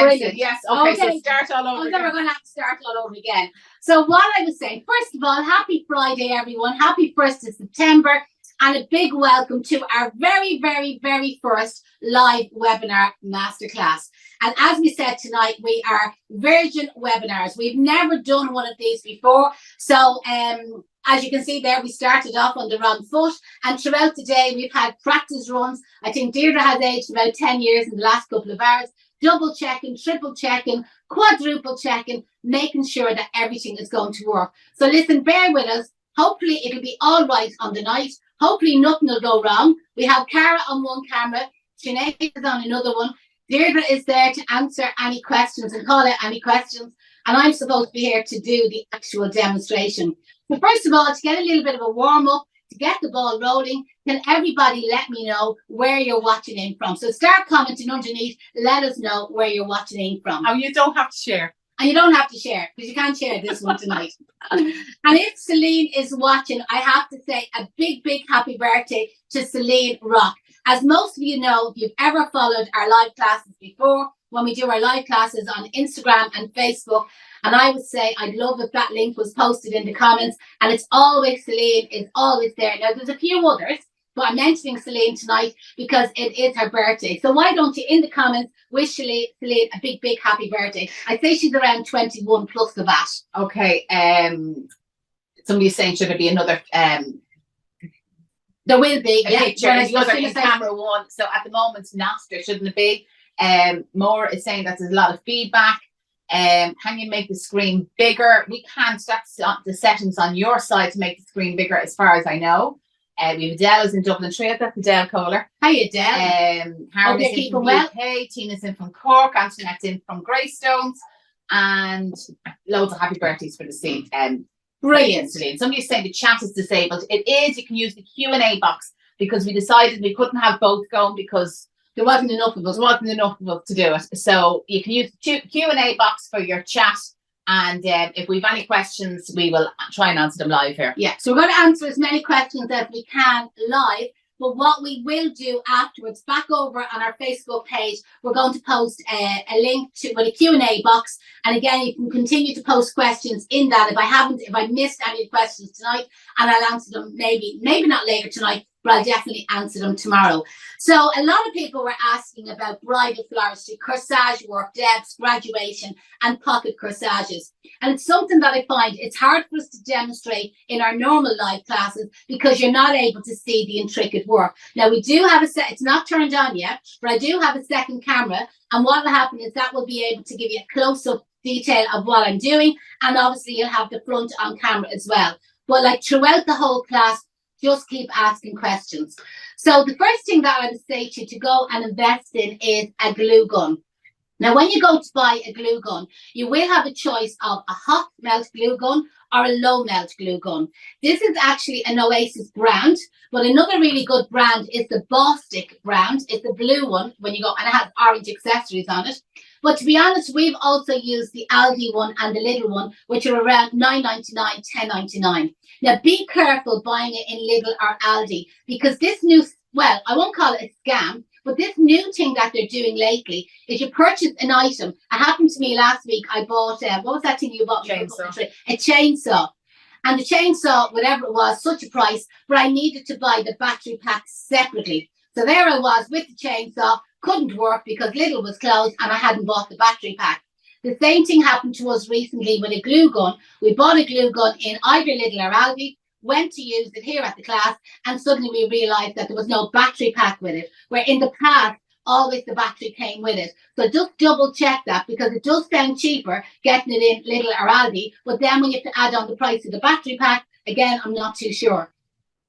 brilliant. Yes, okay, so start all over again. We're going to have to start all over again. So what I was saying, first of all, happy Friday, everyone. Happy 1st of September. And a big welcome to our very, very, very first live webinar masterclass. And as we said tonight, we are virgin webinars. We've never done one of these before. So as you can see there, we started off on the wrong foot. And throughout the day, we've had practice runs. I think Deirdre has aged about 10 years in the last couple of hours. Double checking, triple checking, quadruple checking, making sure that everything is going to work. So listen, bear with us. Hopefully it'll be all right on the night. Hopefully nothing will go wrong. We have Cara on one camera. Sinead is on another one. Deirdre is there to answer any questions and call out any questions. And I'm supposed to be here to do the actual demonstration. So first of all, to get a little bit of a warm-up, to get the ball rolling, can everybody let me know where you're watching in from? So start commenting underneath. Let us know where you're watching in from. And you don't have to share. And you don't have to share, because you can't share this one tonight. And if Celine is watching, I have to say a big, big happy birthday to Celine Rock. As most of you know, if you've ever followed our live classes before, when we do our live classes on Instagram and Facebook, and I would say I'd love if that link was posted in the comments, and it's always Celine, is always there. Now, there's a few others, but I'm mentioning Celine tonight because it is her birthday. So why don't you, in the comments, wish Celine a big, big happy birthday. I'd say she's around 21 plus the VAT. Okay. Somebody's saying, should there be another... there will be a picture in camera one. So at the moment, not. There shouldn't be. Maura is saying that there's a lot of feedback. Can you make the screen bigger? We can't. That's the settings on your side to make the screen bigger, as far as I know. We have Adele is in Dublin. That's Adele Kohler. Hi, Adele. Howard is in from the UK. Tina's in from Cork. Antoinette's in from Greystones. And loads of happy birthdays for the scene. Brilliant, Celine. Somebody's saying the chat is disabled. It is. You can use the Q&A box, because we decided we couldn't have both going because there wasn't enough of us. To do it. So you can use the Q&A box for your chat. And if we have any questions, we will try and answer them live here. Yeah, so we're going to answer as many questions as we can live. But what we will do afterwards, back over on our Facebook page, we're going to post a link to a Q&A box. And again, you can continue to post questions in that. If I missed any of the questions tonight, and I'll answer them maybe not later tonight, but I'll definitely answer them tomorrow. So a lot of people were asking about bridal floristry, corsage work, depths, graduation, and pocket corsages. And it's something that I find it's hard for us to demonstrate in our normal live classes because you're not able to see the intricate work. Now, we do have it's not turned on yet, but I do have a second camera. And what will happen is that will be able to give you a close-up detail of what I'm doing. And obviously, you'll have the front on camera as well. But like throughout the whole class, just keep asking questions. So the first thing that I would say to you to go and invest in is a glue gun. Now, when you go to buy a glue gun, you will have a choice of a hot melt glue gun or a low melt glue gun. This is actually an Oasis brand, but another really good brand is the Bostik brand. It's the blue one when you go, and it has orange accessories on it. But to be honest, we've also used the Aldi one and the little one, which are around £9.99, £10.99. Now, be careful buying it in Lidl or Aldi, because this new, well, I won't call it a scam, but this new thing that they're doing lately is you purchase an item. It happened to me last week. I bought, what was that thing you bought? Chainsaw. A chainsaw. And the chainsaw, whatever it was, such a price, but I needed to buy the battery pack separately. So there I was with the chainsaw, couldn't work because Lidl was closed and I hadn't bought the battery pack. The same thing happened to us recently with a glue gun. We bought a glue gun in either Lidl or Aldi, went to use it here at the class, and suddenly we realised that there was no battery pack with it, where in the past, always the battery came with it. So just double check that, because it does sound cheaper getting it in Lidl or Aldi, but then when you have to add on the price of the battery pack, again, I'm not too sure.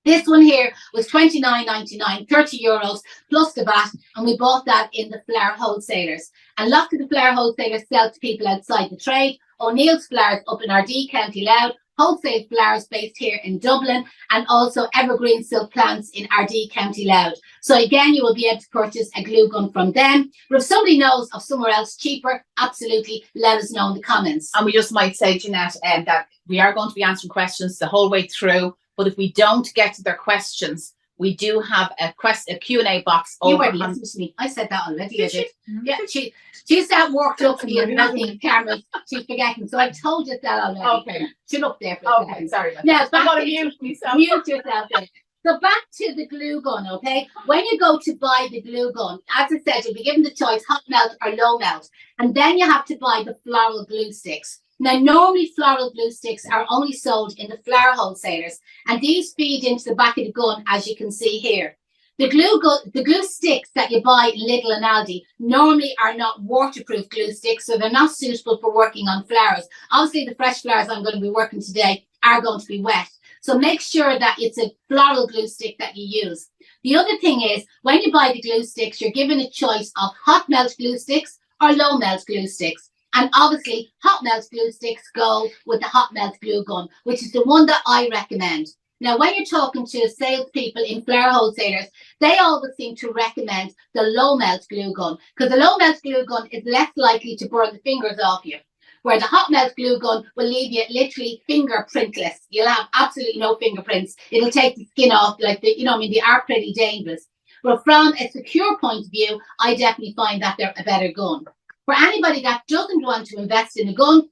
This one here was €29.99, €30 plus the VAT, and we bought that in the flower wholesalers. And lots of the flower wholesalers sell to people outside the trade. O'Neill's Flowers up in Ardee, County Louth, Wholesale Flowers based here in Dublin, and also Evergreen Silk Plants in Ardee, County Louth. So again, you will be able to purchase a glue gun from them. But if somebody knows of somewhere else cheaper, absolutely let us know in the comments. And we just might say, Jeanette, that we are going to be answering questions the whole way through. But if we don't get to their questions, we do have a Q&A box You over weren't listening to me. I said that already. Did you? Yeah, she's that worked up for you and nothing cameras. She's forgetting. So I told you that already. Okay. She's up there for a Okay, second. sorry about Now, that. I'm going to mute myself. Mute yourself then. So back to the glue gun, okay? When you go to buy the glue gun, as I said, you'll be given the choice, hot melt or low melt. And then you have to buy the floral glue sticks. Now, normally floral glue sticks are only sold in the flower wholesalers, and these feed into the back of the gun, as you can see here. The glue sticks that you buy in Lidl and Aldi normally are not waterproof glue sticks, so they're not suitable for working on flowers. Obviously, the fresh flowers I'm going to be working today are going to be wet. So make sure that it's a floral glue stick that you use. The other thing is, when you buy the glue sticks, you're given a choice of hot melt glue sticks or low melt glue sticks. And obviously, hot melt glue sticks go with the hot melt glue gun, which is the one that I recommend. Now, when you're talking to salespeople in flower wholesalers, they always seem to recommend the low melt glue gun, because the low melt glue gun is less likely to burn the fingers off you, where the hot melt glue gun will leave you literally fingerprintless. You'll have absolutely no fingerprints. It'll take the skin off, like they are pretty dangerous. But from a secure point of view, I definitely find that they're a better gun. For anybody that doesn't want to invest in a gun,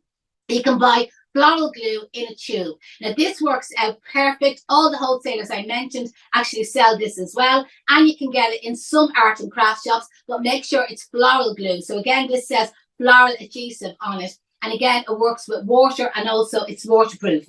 you can buy floral glue in a tube. Now, this works out perfect. All the wholesalers I mentioned actually sell this as well, and you can get it in some art and craft shops, but make sure it's floral glue. So again, this says floral adhesive on it, and again, it works with water, and also it's waterproof.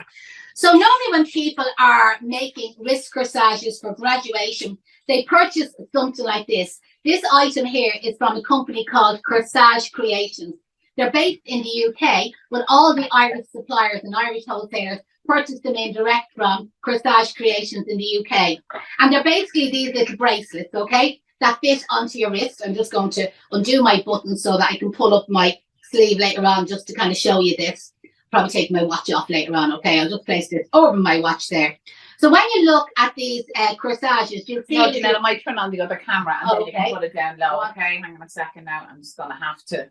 So normally when people are making wrist corsages for graduation, they purchase something like this. This item here is from a company called Corsage Creations. They're based in the UK, but all the Irish suppliers and Irish wholesalers purchase them in direct from Corsage Creations in the UK. And they're basically these little bracelets, okay, that fit onto your wrist. I'm just going to undo my button so that I can pull up my sleeve later on, just to kind of show you this. Probably take my watch off later on, okay? I'll just place this over my watch there. So when you look at these corsages, you'll see... No, Janelle, I might turn on the other camera and then you Okay. can put it down low, okay? Hang on a second now. I'm just going to have to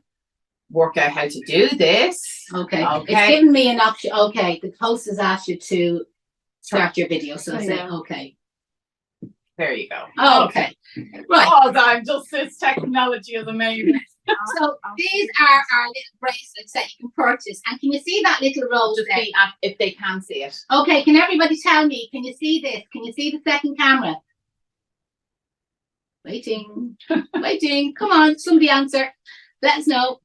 work out how to do this. Okay. It's given me an option. Okay, the host has asked you to start your video, so say okay. There you go. Okay. Right. Oh, I'm just, this technology is amazing. So these are our little bracelets that you can purchase. And can you see that little rose Just there? if they can see it. Okay, can everybody tell me? Can you see this? Can you see the second camera? Waiting. Waiting. Come on, somebody answer. Let us know.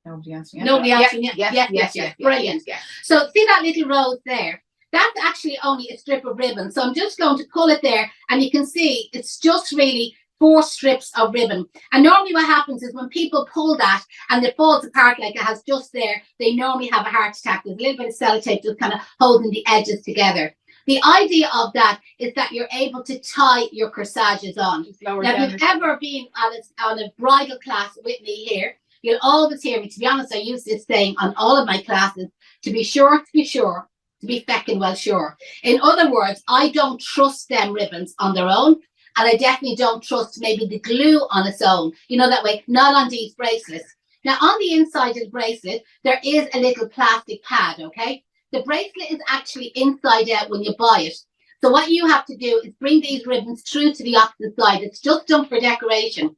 Nobody answering. Nobody answering yet? Yes. Brilliant. Yes. So see that little rose there? That's actually only a strip of ribbon. So I'm just going to pull it there, and you can see it's just really 4 strips of ribbon. And normally what happens is when people pull that and it falls apart like it has just there, they normally have a heart attack. There's a little bit of sellotape just kind of holding the edges together. The idea of that is that you're able to tie your corsages on. Now, if you've ever been on a bridal class with me here, you'll always hear me. To be honest, I use this saying on all of my classes: to be sure, to be feckin' well sure. In other words, I don't trust them ribbons on their own. And I definitely don't trust maybe the glue on its own, that way, not on these bracelets. Now, on the inside of the bracelet, there is a little plastic pad, okay? The bracelet is actually inside out when you buy it. So what you have to do is bring these ribbons through to the opposite side. It's just done for decoration.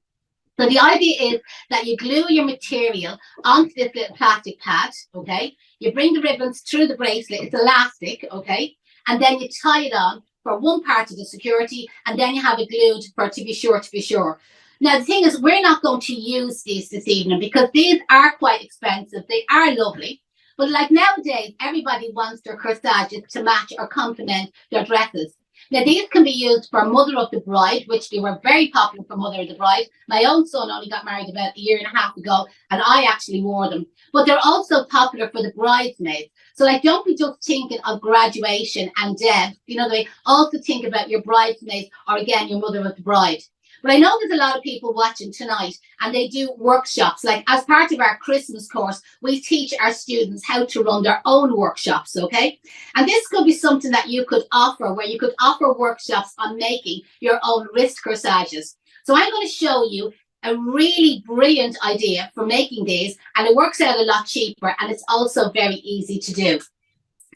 So the idea is that you glue your material onto this little plastic pad, okay? You bring the ribbons through the bracelet. It's elastic, okay? And then you tie it on for one part of the security, and then you have it glued for to be sure. Now, the thing is, we're not going to use these this evening because these are quite expensive. They are lovely. But like nowadays, everybody wants their corsages to match or complement their dresses. Now, these can be used for Mother of the Bride, which they were very popular for Mother of the Bride. My own son only got married about 1.5 years ago, and I actually wore them. But they're also popular for the bridesmaids. So, like, don't be just thinking of graduation and death. They also think about your bridesmaids or, again, your Mother of the Bride. But I know there's a lot of people watching tonight, and they do workshops. Like, as part of our Christmas course, we teach our students how to run their own workshops, okay? And this could be something that you could offer, where you could offer workshops on making your own wrist corsages. So I'm going to show you a really brilliant idea for making these, and it works out a lot cheaper, and it's also very easy to do.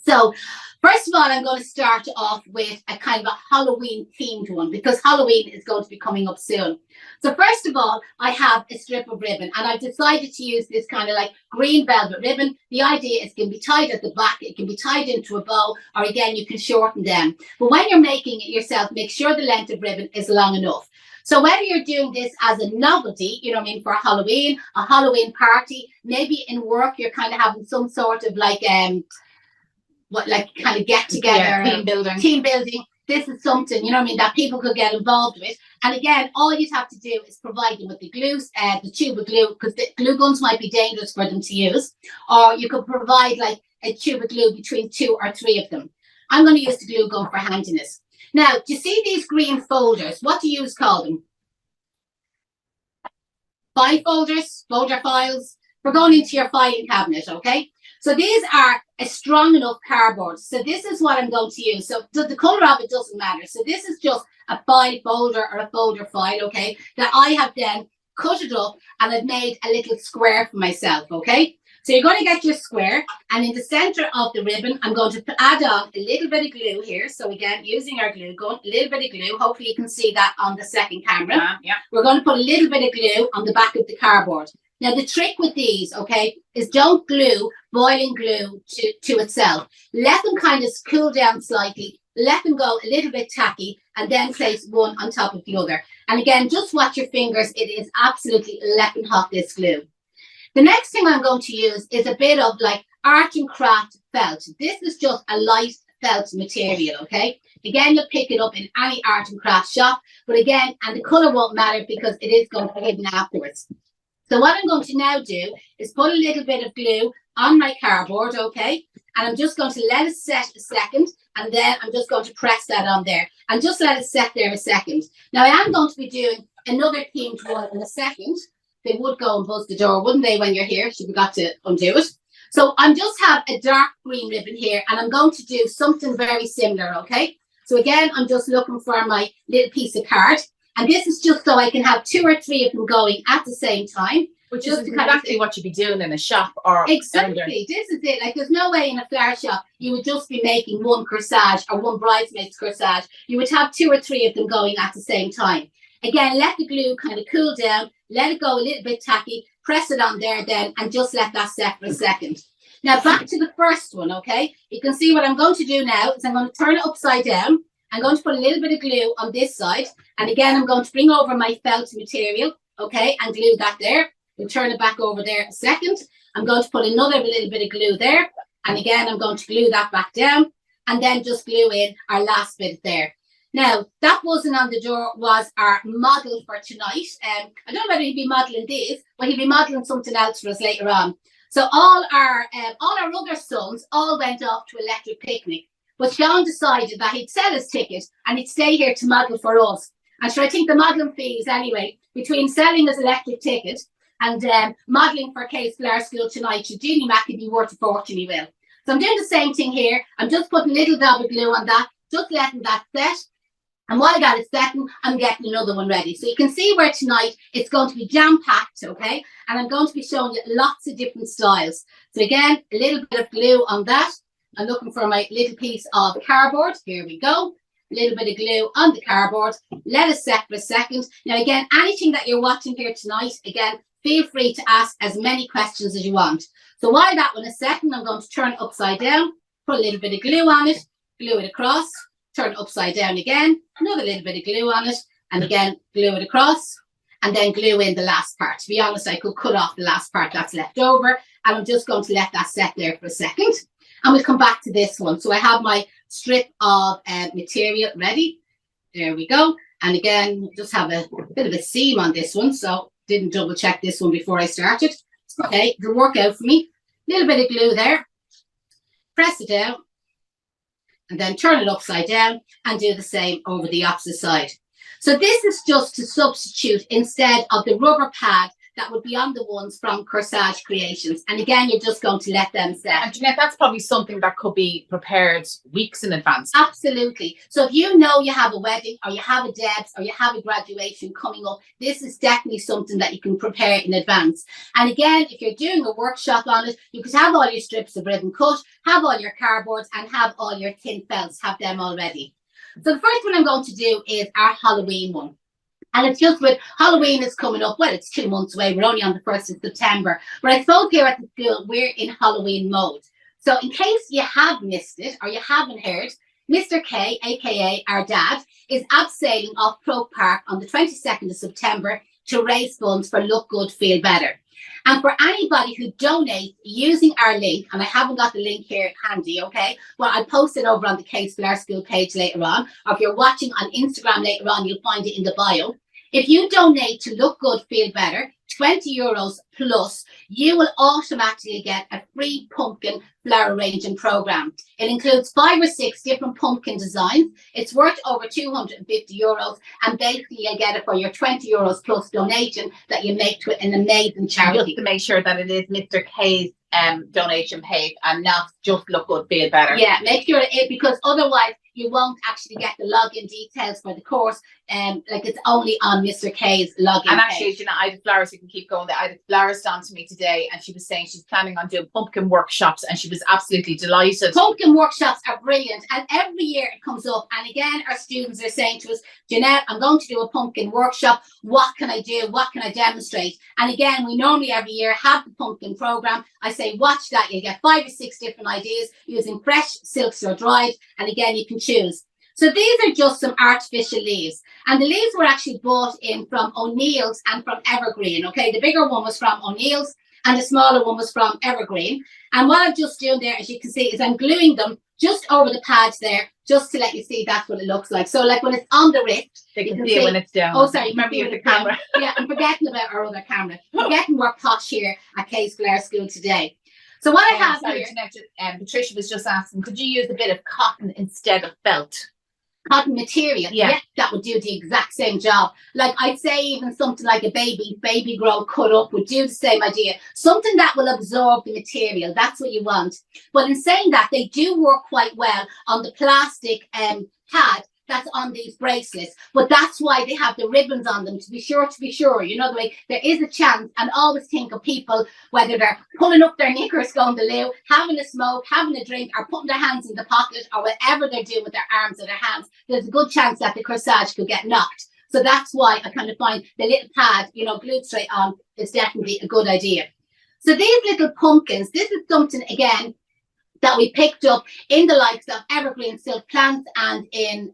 So first of all, I'm going to start off with a kind of a Halloween themed one because Halloween is going to be coming up soon. So first of all, I have a strip of ribbon and I've decided to use this kind of like green velvet ribbon. The idea is it can be tied at the back, it can be tied into a bow, or again, you can shorten them. But when you're making it yourself, make sure the length of ribbon is long enough. So whether you're doing this as a novelty, you know what I mean, for Halloween, a Halloween party, maybe in work, you're kind of having some sort of like, kind of get together, team building. This is something, you know what I mean, that people could get involved with. And again, all you'd have to do is provide them with the glue, the tube of glue, because the glue guns might be dangerous for them to use. Or you could provide like a tube of glue between 2 or 3 of them. I'm going to use the glue gun for handiness. Now, do you see these green folders? What do you call them? File folders, folder files. We're going into your filing cabinet, okay? So these are a strong enough cardboard. So this is what I'm going to use. So the color of it doesn't matter. So this is just a file folder or a folder file, okay, that I have then cut it up and I've made a little square for myself, okay? So you're going to get your square, and in the center of the ribbon, I'm going to add on a little bit of glue here. So again, using our glue gun, a little bit of glue. Hopefully you can see that on the second camera. Yeah. We're going to put a little bit of glue on the back of the cardboard. Now, the trick with these, okay, is don't glue boiling glue to itself. Let them kind of cool down slightly. Let them go a little bit tacky, and then place one on top of the other. And again, just watch your fingers. It is absolutely lepping hot, this glue. The next thing I'm going to use is a bit of like art and craft felt. This is just a light felt material, okay? Again, you'll pick it up in any art and craft shop, but again, and the color won't matter because it is going to be hidden afterwards. So what I'm going to now do is put a little bit of glue on my cardboard, okay? And I'm just going to let it set a second, and then I'm just going to press that on there and just let it set there a second. Now, I am going to be doing another themed one in a second. They would go and buzz the door, wouldn't they, when you're here? She forgot to undo it. So I'm just have a dark green ribbon here, and I'm going to do something very similar, okay? So again, I'm just looking for my little piece of card. And this is just so I can have 2 or 3 of them going at the same time. Which is exactly what you'd be doing in a shop or exactly. This is it. Like, there's no way in a flower shop you would just be making one corsage or one bridesmaid's corsage. You would have 2 or 3 of them going at the same time. Again, let the glue kind of cool down, let it go a little bit tacky, press it on there then, and just let that set for a second. Now, back to the first one, okay? You can see what I'm going to do now is I'm going to turn it upside down. I'm going to put a little bit of glue on this side. And again, I'm going to bring over my felt material, okay, and glue that there. We'll turn it back over there a second. I'm going to put another little bit of glue there. And again, I'm going to glue that back down and then just glue in our last bit there. Now, that buzzing on the door was our model for tonight. I don't know whether he'd be modelling this, but he'll be modelling something else for us later on. So all our other sons all went off to Electric Picnic. But Sean decided that he'd sell his ticket and he'd stay here to model for us. And so I think the modelling fees anyway, between selling his electric ticket and modelling for Case Flower School tonight, should Jeannie Mack be worth a fortune, he will. So I'm doing the same thing here. I'm just putting a little dab of glue on that, just letting that set. And while that is setting, I'm getting another one ready. So you can see where tonight it's going to be jam-packed, okay? And I'm going to be showing you lots of different styles. So again, a little bit of glue on that. I'm looking for my little piece of cardboard. Here we go. A little bit of glue on the cardboard. Let it set for a second. Now, again, anything that you're watching here tonight, again, feel free to ask as many questions as you want. So while that one is setting, I'm going to turn it upside down, put a little bit of glue on it, glue it across, turn it upside down again, another little bit of glue on it, and again, glue it across, and then glue in the last part. To be honest, I could cut off the last part that's left over, and I'm just going to let that set there for a second. And we'll come back to this one. So I have my strip of material ready. There we go. And again, just have a bit of a seam on this one. So didn't double check this one before I started. Okay, it'll work out for me. A little bit of glue there. Press it down. And then turn it upside down and do the same over the opposite side. So this is just to substitute instead of the rubber pad that would be on the ones from Corsage Creations. And again, you're just going to let them set. And Jeanette, that's probably something that could be prepared weeks in advance. Absolutely. So if you know you have a wedding or you have a debs or you have a graduation coming up, this is definitely something that you can prepare in advance. And again, if you're doing a workshop on it, you could have all your strips of ribbon cut, have all your cardboards, and have all your thin felts, have them already. So the first one I'm going to do is our Halloween one. And it's just with Halloween is coming up. Well, it's 2 months away. We're only on the 1st of September. But I suppose here at the school, we're in Halloween mode. So in case you have missed it or you haven't heard, Mr. K, aka our dad, is abseiling off Croke Park on the 22nd of September to raise funds for Look Good, Feel Better. And for anybody who donates using our link, and I haven't got the link here handy, okay? Well, I'll post it over on the Case Blair School page later on. Or if you're watching on Instagram later on, you'll find it in the bio. If you donate to Look Good, Feel Better, €20 plus, you will automatically get a free pumpkin flower arranging program. It includes 5 or 6 different pumpkin designs. It's worth over €250, and basically you'll get it for your €20 plus donation that you make to an amazing charity. Just to make sure that it is Mr. K's donation page and not just Look Good, Feel Better. Yeah, make sure it, because otherwise you won't actually get the login details for the course. Like it's only on Mr. K's login And actually, page. you know, Ida Flowers, you can keep going there. Ida Flowers down to me today, and she was saying she's planning on doing pumpkin workshops, and she was absolutely delighted. Pumpkin workshops are brilliant, and every year it comes up. And again, our students are saying to us, Jeanette, I'm going to do a pumpkin workshop. What can I do? What can I demonstrate? And again, we normally every year have the pumpkin program. I say, watch that. You'll get 5 or 6 different ideas using fresh silks or dried. And again, you can choose. So these are just some artificial leaves, and the leaves were actually bought in from O'Neill's and from Evergreen. Okay, the bigger one was from O'Neill's and the smaller one was from Evergreen. And what I'm just doing there, as you can see, is I'm gluing them just over the pads there, just to let you see that's what it looks like. So like when it's on the wrist, They can see it when it's down. Oh, sorry, remember the the camera. Yeah, I'm forgetting about our other camera. Forgetting we're posh here at Case Blair School today. So what I have sorry, here, Jeanette, Patricia was just asking, could you use a bit of cotton instead of felt? cotton material, Yeah. that would do the exact same job. Like I'd say even something like a baby grow cut up would do the same idea. Something that will absorb the material, that's what you want. But in saying that, they do work quite well on the plastic pad that's on these bracelets, but that's why they have the ribbons on them, to be sure, you know, the way there is a chance. And always think of people, whether they're pulling up their knickers going to loo, having a smoke, having a drink, or putting their hands in the pocket, or whatever they're doing with their arms or their hands, there's a good chance that the corsage could get knocked. So that's why I kind of find the little pad, you know, glued straight on is definitely a good idea. So these little pumpkins, this is something again that we picked up in the likes of Evergreen Silk Plants and in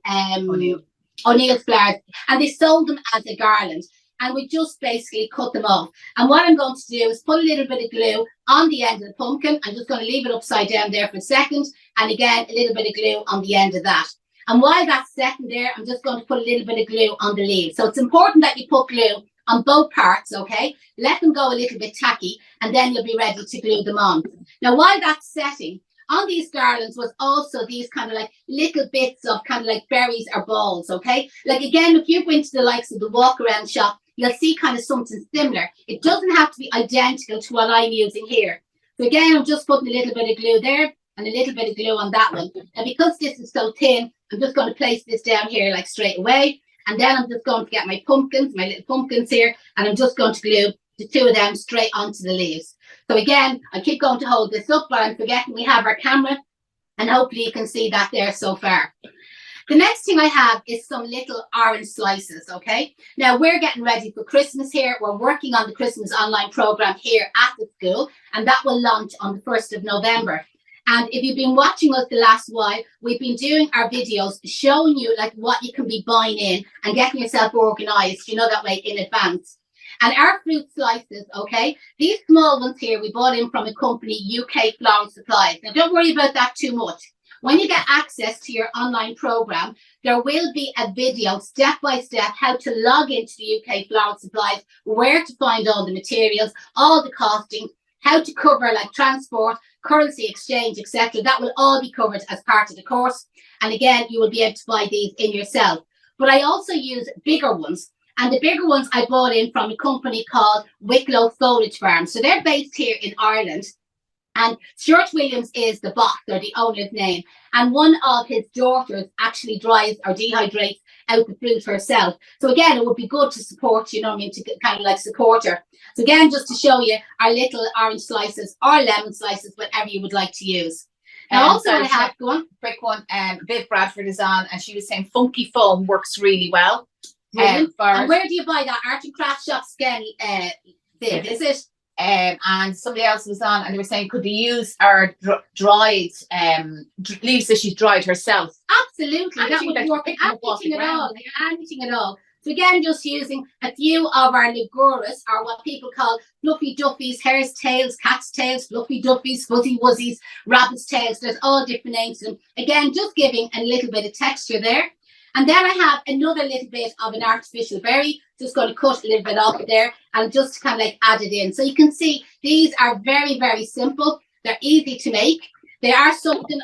O'Neill's Flowers, and they sold them as a garland, and we just basically cut them off. And what I'm going to do is put a little bit of glue on the end of the pumpkin. I'm just going to leave it upside down there for a second, and again a little bit of glue on the end of that. And while that's setting there, I'm just going to put a little bit of glue on the leaves. So it's important that you put glue on both parts, okay? Let them go a little bit tacky, and then you'll be ready to glue them on. Now while that's setting, on these garlands was also these kind of like little bits of kind of like berries or balls, okay? Like again, if you go into the likes of the walk around shop, you'll see kind of something similar. It doesn't have to be identical to what I'm using here. So again, I'm just putting a little bit of glue there and a little bit of glue on that one. And because this is so thin, I'm just going to place this down here like straight away. And then I'm just going to get my pumpkins, my little pumpkins here, and I'm just going to glue the 2 of them straight onto the leaves. So again, I keep going to hold this up, but I'm forgetting we have our camera, and hopefully you can see that there so far. The next thing I have is some little orange slices, okay? Now we're getting ready for Christmas here. We're working on the Christmas online program here at the school, and that will launch on the 1st of November. And if you've been watching us the last while, we've been doing our videos showing you like what you can be buying in and getting yourself organized, you know, that way in advance. And our fruit slices, okay, these small ones here we bought in from a company, UK Flower Supplies. Now don't worry about that too much. When you get access to your online program, there will be a video step by step how to log into the UK Flower Supplies, where to find all the materials, all the costing, how to cover like transport, currency exchange, etc. That will all be covered as part of the course. And again, you will be able to buy these in yourself. But I also use bigger ones. And the bigger ones I bought in from a company called Wicklow Foliage Farm. So they're based here in Ireland. And Stuart Williams is the boss, or the owner's name. And one of his daughters actually dries or dehydrates out the fruit herself. So again, it would be good to support, you know what I mean, to kind of like support her. So again, just to show you our little orange slices or lemon slices, whatever you would like to use. Now also I have, go on. Quick one, Viv Bradford is on, and she was saying funky foam works really well. And where do you buy that? Art and craft shops again, Viv, is it? And somebody else was on, and they were saying, could they use our dried leaves that she's dried herself? Absolutely, that would work. Anything at all, anything at all. So again, just using a few of our Liguras, or what people call fluffy duffies, hare's tails, cat's tails, fluffy duffies, fuzzy wuzzies, rabbit's tails. There's all different names to them. Again, just giving a little bit of texture there. And then I have another little bit of an artificial berry. Just going to cut a little bit off there and just kind of like add it in. So you can see these are very, very simple. They're easy to make. They are something,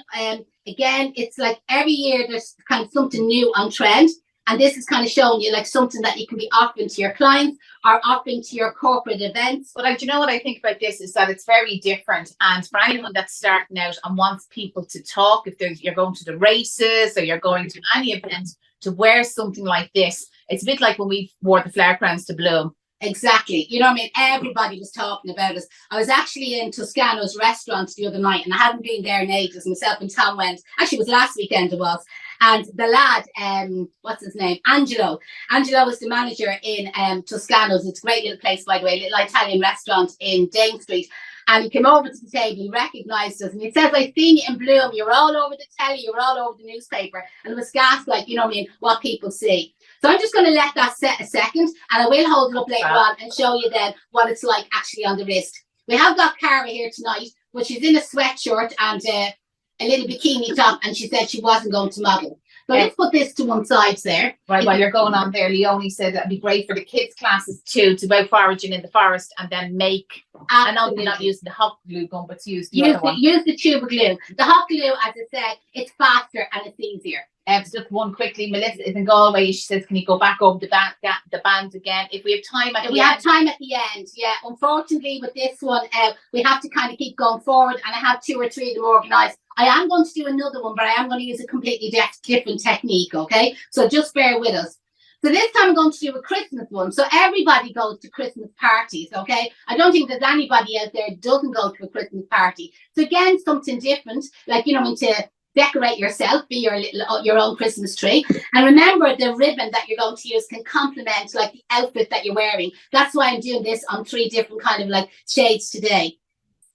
again, it's like every year there's kind of something new on trend. And this is kind of showing you like something that you can be offering to your clients or offering to your corporate events. But you know what I think about this is that it's very different. And for anyone that's starting out and wants people to talk, if you're going to the races or you're going to any event, to wear something like this, it's a bit like when we wore the flower crowns to bloom. Exactly. You know what I mean? Everybody was talking about us. I was actually in Toscano's restaurant the other night, and I hadn't been there in ages. Myself and Tom went. Actually, it was last weekend it was. And the lad, what's his name? Angelo. Angelo was the manager in Toscano's. It's a great little place, by the way, little Italian restaurant in Dane Street. And he came over to the table, he recognised us, and he says, I've seen you in Bloom, you're all over the telly, you're all over the newspaper. And it was gas, like, you know what I mean, what people see. So I'm just going to let that set a second, and I will hold it up later on and show you then what it's like actually on the wrist. We have got Cara here tonight, but she's in a sweatshirt and a little bikini top, and she said she wasn't going to model. So let's put this to one side there. Right, while you're going on there, Leonie said that'd be great for the kids' classes too, to go foraging in the forest and then make. I know they're not using the hot glue gun, but use the other one. Use the tube of glue. The hot glue, as I said, it's faster and it's easier. Just one quickly, Melissa is in Galway. She says, "Can you go back over the band again if we have time at the end?" We have time at the end. Yeah, unfortunately, with this one, we have to kind of keep going forward, and I have 2 or 3 of them organised. I am going to do another one, but I am going to use a completely different technique. Okay, so just bear with us. So this time I'm going to do a Christmas one. So everybody goes to Christmas parties, okay? I don't think there's anybody out there who doesn't go to a Christmas party. So again, something different, like, you know, to decorate yourself, be your own Christmas tree. And remember, the ribbon that you're going to use can complement like the outfit that you're wearing. That's why I'm doing this on 3 different kind of like shades today.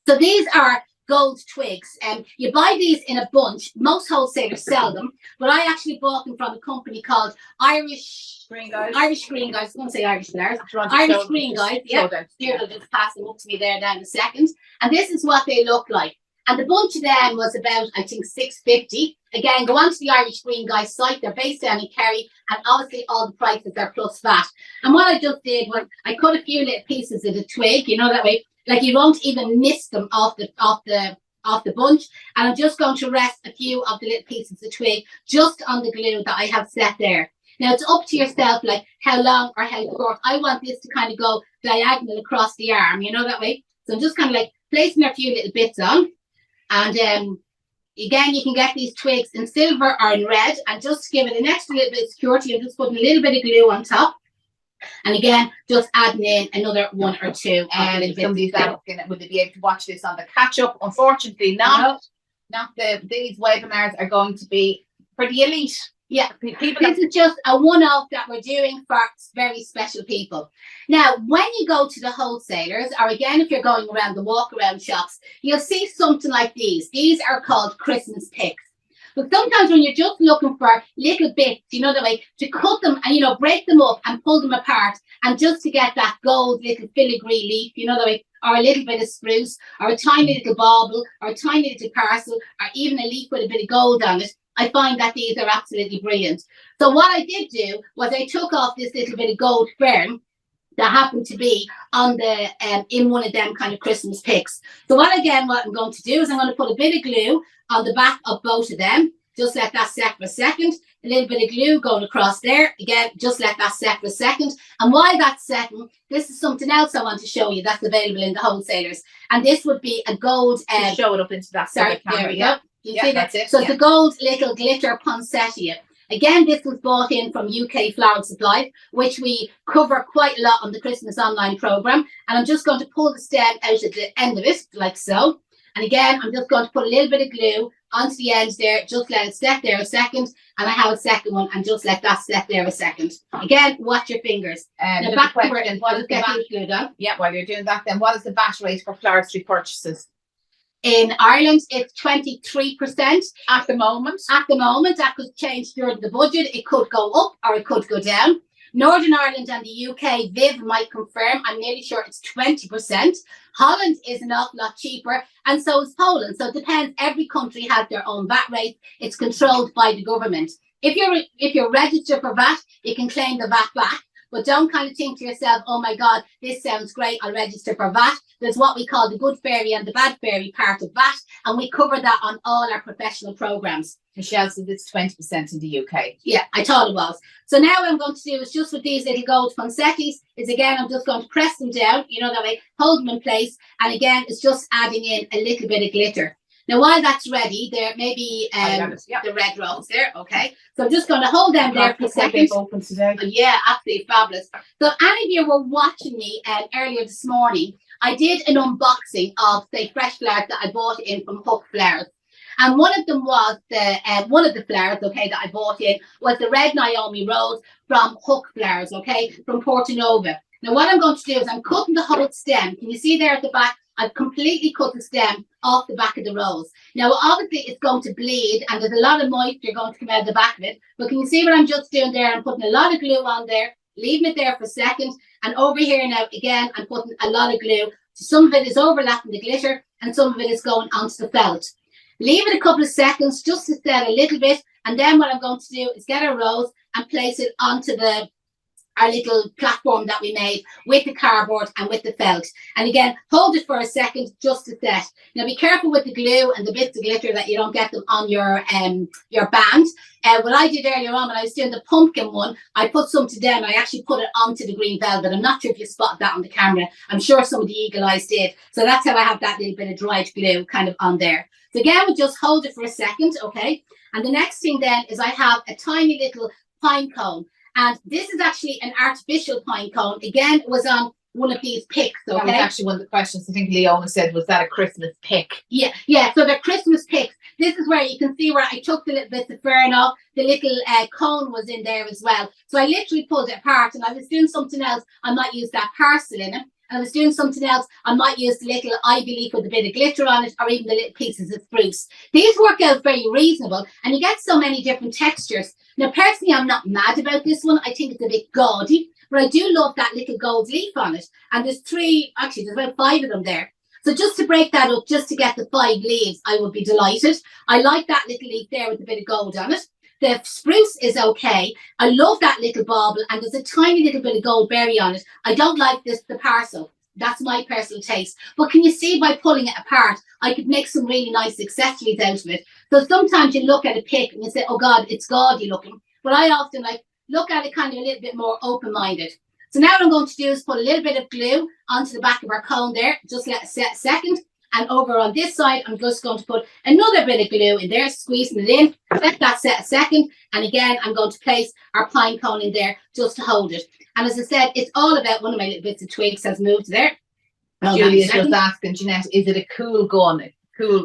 So these are gold twigs, and you buy these in a bunch. Most wholesalers sell them, but I actually bought them from a company called Irish Green Guys. Irish Green Guys. I was going to say Irish there. Irish Green Guys. Yeah, they'll just pass them up to me there down in a second. And this is what they look like. And the bunch of them was about, I think, $6.50. Again, go onto the Irish Green Guys site. They're based down in Kerry, and obviously all the prices are plus VAT. And what I just did was I cut a few little pieces of the twig, you know, that way, like you won't even miss them off the bunch. And I'm just going to rest a few of the little pieces of twig just on the glue that I have set there. Now it's up to yourself, like how long or how short. I want this to kind of go diagonal across the arm, you know, that way. So I'm just kind of like placing a few little bits on. And again, you can get these twigs in silver or in red, and just to give it an extra little bit of security, I'm just putting a little bit of glue on top. And again, just adding in another 1 or 2. And somebody's asking, would they be able to watch this on the catch-up? Unfortunately, not. These webinars are going to be for the elite. Yeah, this is just a one-off that we're doing for very special people. Now, when you go to the wholesalers, or again, if you're going around the walk-around shops, you'll see something like these. These are called Christmas picks. But sometimes when you're just looking for little bits, you know, the way to cut them and, you know, break them up and pull them apart, and just to get that gold little filigree leaf, you know, the way, or a little bit of spruce, or a tiny little bauble, or a tiny little parcel, or even a leaf with a bit of gold on it, I find that these are absolutely brilliant. So what I did do was I took off this little bit of gold fern that happened to be on the in one of them kind of Christmas picks. So what I'm going to do is I'm going to put a bit of glue on the back of both of them. Just let that set for a second. a little bit of glue going across there. Again, just let that set for a second. And while that's setting, this is something else I want to show you that's available in the wholesalers. And this would be a gold... show it up into that sorry, camera. there we go. You see that? That's it. So the gold little glitter poinsettia. Again, this was bought in from UK Flower Supply, which we cover quite a lot on the Christmas online program. And I'm just going to pull the stem out at the end of it, like so. And again, I'm just going to put a little bit of glue onto the end there, just let it set there a second. And I have a second one, and just let that set there a second. Again, watch your fingers. Now back to where what is the glue done. Yeah, while you're doing that, then what is the VAT rate for floristry purchases? In Ireland, it's 23% at the moment. At the moment, that could change during the budget. It could go up or it could go down. Northern Ireland and the UK, Viv might confirm. I'm nearly sure it's 20%. Holland is an awful lot cheaper, and so is Poland. So it depends. Every country has their own VAT rate. It's controlled by the government. If you're registered for VAT, you can claim the VAT back. But don't kind of think to yourself, oh my God, this sounds great, I'll register for VAT. There's what we call the good fairy and the bad fairy part of VAT, and we cover that on all our professional programs. Michelle says it's 20% in the UK. Yeah, I thought it was. So now what I'm going to do is just with these little gold poinsettias, is again, I'm just going to press them down, you know, that way, hold them in place. And again, it's just adding in a little bit of glitter. Now, while that's ready, there may be the red rose there, okay? So I'm just going to hold them there for a second. Open today. Yeah, absolutely fabulous. So if any of you were watching me earlier this morning, I did an unboxing of, say, fresh flowers that I bought in from Hook Flowers. And one of them was one of the flowers, okay, that I bought in was the red Naomi rose from Hook Flowers, okay, from Portanova. Now, what I'm going to do is I'm cutting the whole stem. Can you see there at the back? I've completely cut the stem off the back of the rose. Now, obviously, it's going to bleed, and there's a lot of moisture going to come out of the back of it. But can you see what I'm just doing there? I'm putting a lot of glue on there, leaving it there for a second. And over here now, again, I'm putting a lot of glue. So some of it is overlapping the glitter, and some of it is going onto the felt. Leave it a couple of seconds just to set a little bit. And then what I'm going to do is get a rose and place it onto our little platform that we made with the cardboard and with the felt. And again, hold it for a second just to set. Now be careful with the glue and the bits of glitter that you don't get them on your band. What I did earlier on when I was doing the pumpkin one, I put some to them. I actually put it onto the green velvet. I'm not sure if you spotted that on the camera. I'm sure some of the eagle eyes did. So that's how I have that little bit of dried glue kind of on there. So again, we'll just hold it for a second, okay? And the next thing then is I have a tiny little pine cone. And this is actually an artificial pine cone. Again, it was on one of these picks, okay? That was actually one of the questions I think Leona said, was that a Christmas pick? Yeah, so they're Christmas picks. This is where you can see where I took the little bits of fern off. The little cone was in there as well. So I literally pulled it apart, and I was doing something else. I might use that parcel in it. And I was doing something else. I might use the little ivy leaf with a bit of glitter on it, or even the little pieces of spruce. These work out very reasonable, and you get so many different textures. Now, personally, I'm not mad about this one. I think it's a bit gaudy, but I do love that little gold leaf on it. And there's about 5 of them there. So just to break that up, just to get the 5 leaves, I would be delighted. I like that little leaf there with a bit of gold on it. The spruce is okay. I love that little bauble, and there's a tiny little bit of gold berry on it. I don't like the parcel. That's my personal taste. But can you see by pulling it apart, I could make some really nice accessories out of it. So sometimes you look at a pic and you say, oh God, it's gaudy looking. But I often look at it kind of a little bit more open-minded. So now what I'm going to do is put a little bit of glue onto the back of our cone there. Just let it set a second. And over on this side, I'm just going to put another bit of glue in there, squeezing it in. Let that set a second. And again, I'm going to place our pine cone in there just to hold it. And as I said, it's all about one of my little bits of twigs has moved there. Julia's just asking, Jeanette, is it a cool gun?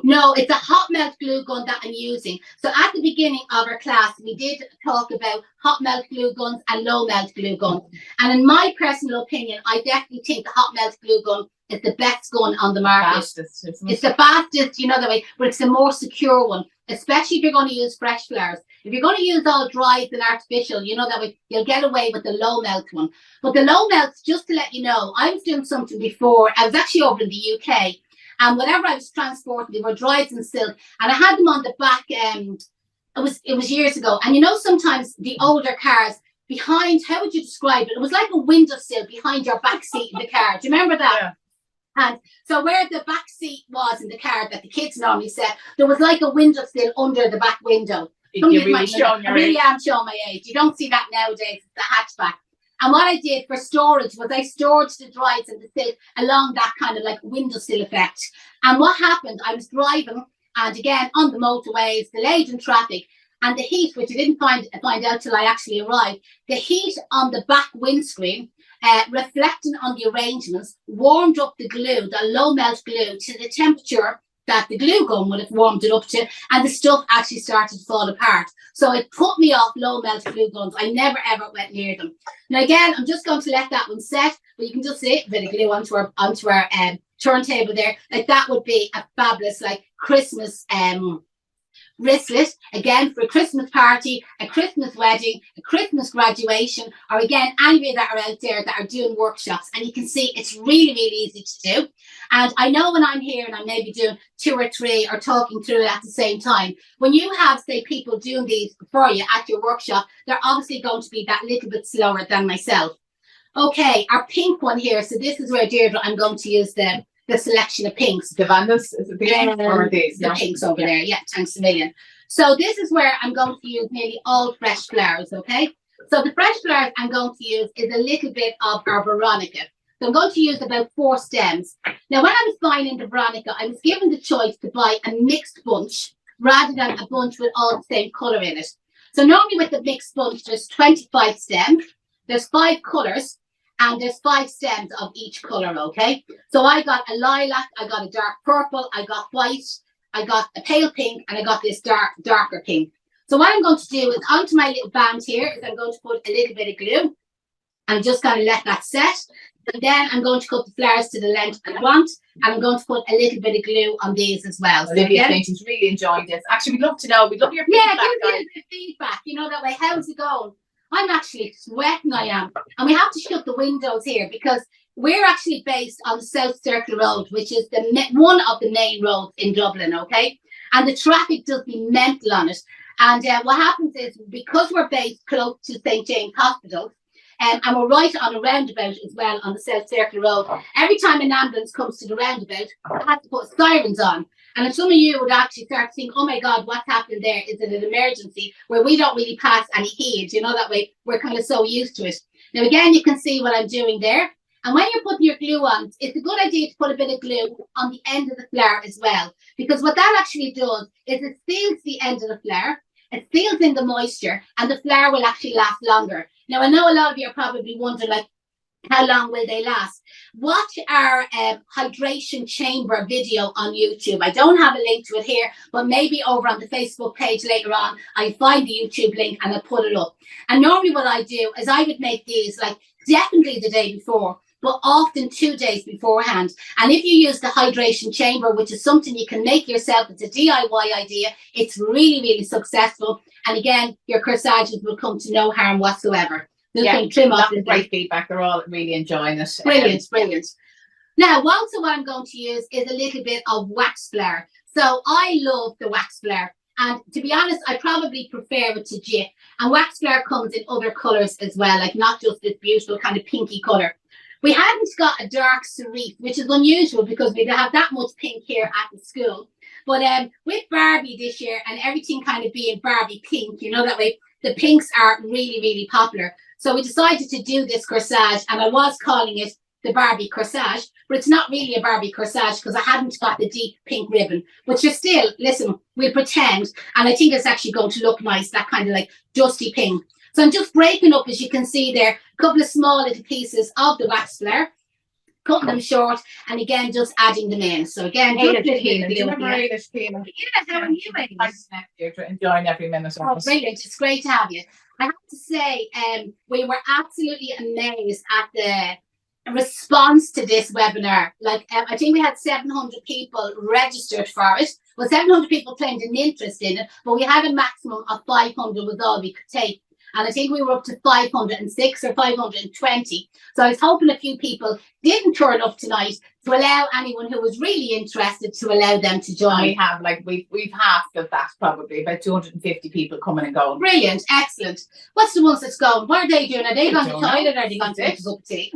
No, it's a hot melt glue gun that I'm using. So at the beginning of our class, we did talk about hot melt glue guns and low melt glue guns. And in my personal opinion, I definitely think the hot melt glue gun is the best gun on the market. Fastest, it's the fastest, you know, the way, but it's the more secure one, especially if you're going to use fresh flowers. If you're going to use all dried and artificial, you know, that way you'll get away with the low melt one. But the low melts, just to let you know, I was doing something before. I was actually over in the UK, and whenever I was transporting, they were dried in silk, and I had them on the back. It was years ago, and you know, sometimes the older cars behind, how would you describe it? It was like a windowsill behind your back seat in the car. Do you remember that? Yeah. And so where the back seat was in the car that the kids normally sat, there was like a windowsill under the back window. You're really showing your I really age. am showing my age. You don't see that nowadays. It's a hatchback. And what I did for storage was I stored the drives and the silk along that kind of like windowsill effect. And what happened, I was driving, and again on the motorways, delayed in traffic, and the heat, which I didn't find out till I actually arrived, the heat on the back windscreen, reflecting on the arrangements, warmed up the glue, the low melt glue, to the temperature that the glue gun would have warmed it up to, and the stuff actually started to fall apart. So it put me off low melt glue guns. I never ever went near them. Now again, I'm just going to let that one set, but you can just see a bit of glue onto our turntable there. Like that would be a fabulous like Christmas wristlet, again for a Christmas party, a Christmas wedding, a Christmas graduation, or again any of you that are out there that are doing workshops. And you can see it's really, really easy to do. And I know when I'm here and I'm maybe doing 2 or 3 or talking through it at the same time, when you have, say, people doing these for you at your workshop, they're obviously going to be that little bit slower than myself. Okay, our pink one here. So this is where, Deirdre, I'm going to use the selection of pinks. The Vandas, is it the or these? The pinks over there. Yeah, thanks a million. So this is where I'm going to use nearly all fresh flowers, okay? So the fresh flowers I'm going to use is a little bit of our Veronica. So I'm going to use about 4 stems. Now, when I was buying into Veronica, I was given the choice to buy a mixed bunch rather than a bunch with all the same colour in it. So normally with the mixed bunch, there's 25 stems, there's 5 colours, and there's 5 stems of each colour, okay? So I got a lilac, I got a dark purple, I got white, I got a pale pink, and I got this darker pink. So what I'm going to do is onto my little band here is I'm going to put a little bit of glue. I'm just going to let that set. And then I'm going to cut the flowers to the length I want. And I'm going to put a little bit of glue on these as well. Olivia thinks she's really enjoying this. Actually, we'd love to know. We'd love your feedback. Yeah, give me a bit of feedback. You know, that way, how's it going? I'm actually sweating, I am. And we have to shut the windows here because we're actually based on the South Circular Road, which is one of the main roads in Dublin, okay? And the traffic does be mental on it. And what happens is, because we're based close to St. James Hospital, and we're right on a roundabout as well on the South Circular Road, every time an ambulance comes to the roundabout, I have to put sirens on. And if some of you would actually start to think, oh my God, what's happened there? Is it an emergency? Where we don't really pass any heed, you know, that way we're kind of so used to it. Now, again, you can see what I'm doing there. And when you're putting your glue on, it's a good idea to put a bit of glue on the end of the flower as well. Because what that actually does is it seals the end of the flower, it seals in the moisture, and the flower will actually last longer. Now, I know a lot of you are probably wondering, like, how long will they last? Watch our hydration chamber video on YouTube. I don't have a link to it here, but maybe over on the Facebook page later on, I find the YouTube link and I put it up. And normally what I do is I would make these like definitely the day before, but often 2 days beforehand. And if you use the hydration chamber, which is something you can make yourself, it's a DIY idea, it's really, really successful. And again, your corsages will come to no harm whatsoever. Yeah, trim off. Great feedback. They're all really enjoying it. Brilliant, brilliant. Now, also what I'm going to use is a little bit of wax flower. So I love the wax flower. And to be honest, I probably prefer it to Jip. And wax flower comes in other colours as well, like not just this beautiful kind of pinky colour. We hadn't got a dark cerise, which is unusual because we don't have that much pink here at the school. But with Barbie this year and everything kind of being Barbie pink, you know, that way the pinks are really, really popular. So we decided to do this corsage, and I was calling it the Barbie corsage, but it's not really a Barbie corsage because I hadn't got the deep pink ribbon. But you're still, listen, we'll pretend, and I think it's actually going to look nice, that kind of like dusty pink. So I'm just breaking up, as you can see there, a couple of small little pieces of the wax flower, cutting them short, and again, just adding them in. So again, just how are you, enjoying every minute. Oh, brilliant. It's great to have you. I have to say, we were absolutely amazed at the response to this webinar. Like, I think we had 700 people registered for it. Well, 700 people claimed an interest in it, but we had a maximum of 500 was all we could take. And I think we were up to 506 or 520. So I was hoping a few people didn't turn up tonight, to allow anyone who was really interested to allow them to join. We have we've half of that, probably about 250 people coming and going. Brilliant, excellent. What's the ones that's going? What are they doing? Are they going to the toilet or are they going to make a cup of tea?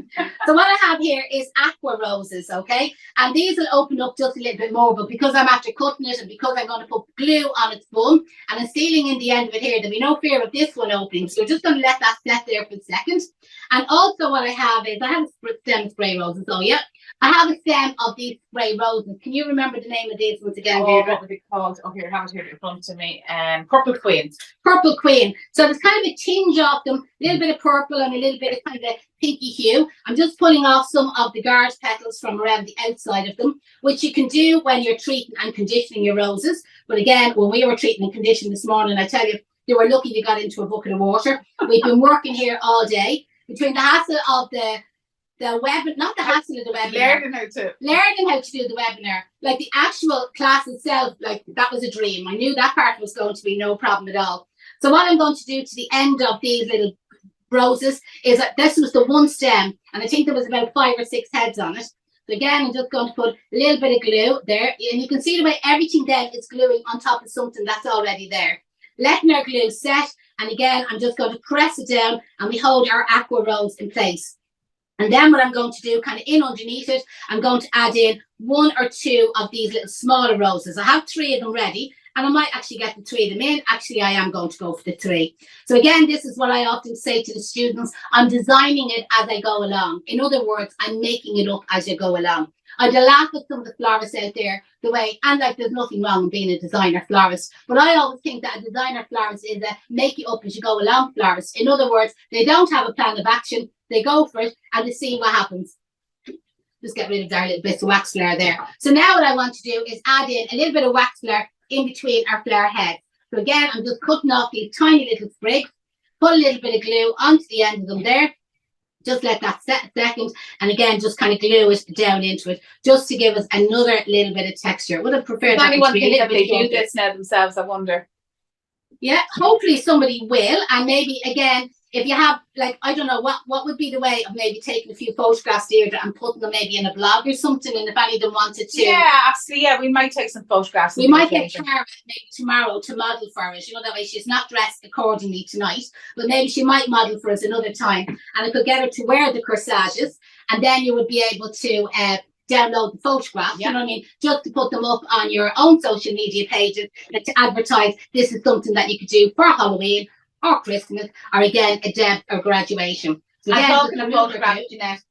So what I have here is aqua roses, okay? And these will open up just a little bit more, but because I'm after cutting it and because I'm going to put glue on its bum and I'm sealing in the end of it here, there'll be no fear of this one opening. So we're just going to let that set there for a second. And also what I have is, I have a stem of spray roses. Oh, yeah. I have a stem of these spray roses. Can you remember the name of these ones again, Deirdre? What were they called? Oh, here, I have it here in front of me. Purple Queen. Purple Queen. So there's kind of a tinge of them, a little bit of purple and a little bit of kind of pinky hue. I'm just pulling off some of the guard petals from around the outside of them, which you can do when you're treating and conditioning your roses. But again, when we were treating and conditioning this morning, I tell you, they were lucky they got into a bucket of water. We've been working here all day between the hassle of the webinar, not the hassle of the webinar. Learning how to do the webinar. Like the actual class itself, like that was a dream. I knew that part was going to be no problem at all. So what I'm going to do to the end of these little roses is that this was the one stem, and I think there was about 5 or 6 heads on it. So again, I'm just going to put a little bit of glue there, and you can see the way everything then is gluing on top of something that's already there. Letting our glue set, and again, I'm just going to press it down, and we hold our aqua rose in place. And then what I'm going to do, kind of in underneath it, I'm going to add in 1 or 2 of these little smaller roses. I have 3 of them ready, and I might actually get the 3 of them in. Actually, I am going to go for the 3. So again, this is what I often say to the students. I'm designing it as I go along. In other words, I'm making it up as you go along. I'd laugh at some of the florists out there, the way, and like there's nothing wrong with being a designer florist, but I always think that a designer florist is a make it up as you go along florist. In other words, they don't have a plan of action, they go for it and they see what happens. Just get rid of our little bits of wax flare there. So now what I want to do is add in a little bit of wax flare in between our flower heads. So again, I'm just cutting off these tiny little sprigs, put a little bit of glue onto the end of them there. Just let that set a second, and again, just kind of glue it down into it, just to give us another little bit of texture. Would have preferred that to be a little bit do this now themselves, I wonder. Yeah, hopefully somebody will, and maybe again, if you have, like, I don't know, what would be the way of maybe taking a few photographs, Deirdre, and putting them maybe in a blog or something, and if any of them wanted to. Yeah, absolutely. Yeah, we might take some photographs. We might get Cara maybe tomorrow to model for us. You know, that way she's not dressed accordingly tonight, but maybe she might model for us another time. And I could get her to wear the corsages, and then you would be able to download the photographs, you know what I mean, just to put them up on your own social media pages to advertise this is something that you could do for Halloween or Christmas, or again, a death or graduation. So again, talking of photographs, Jeanette,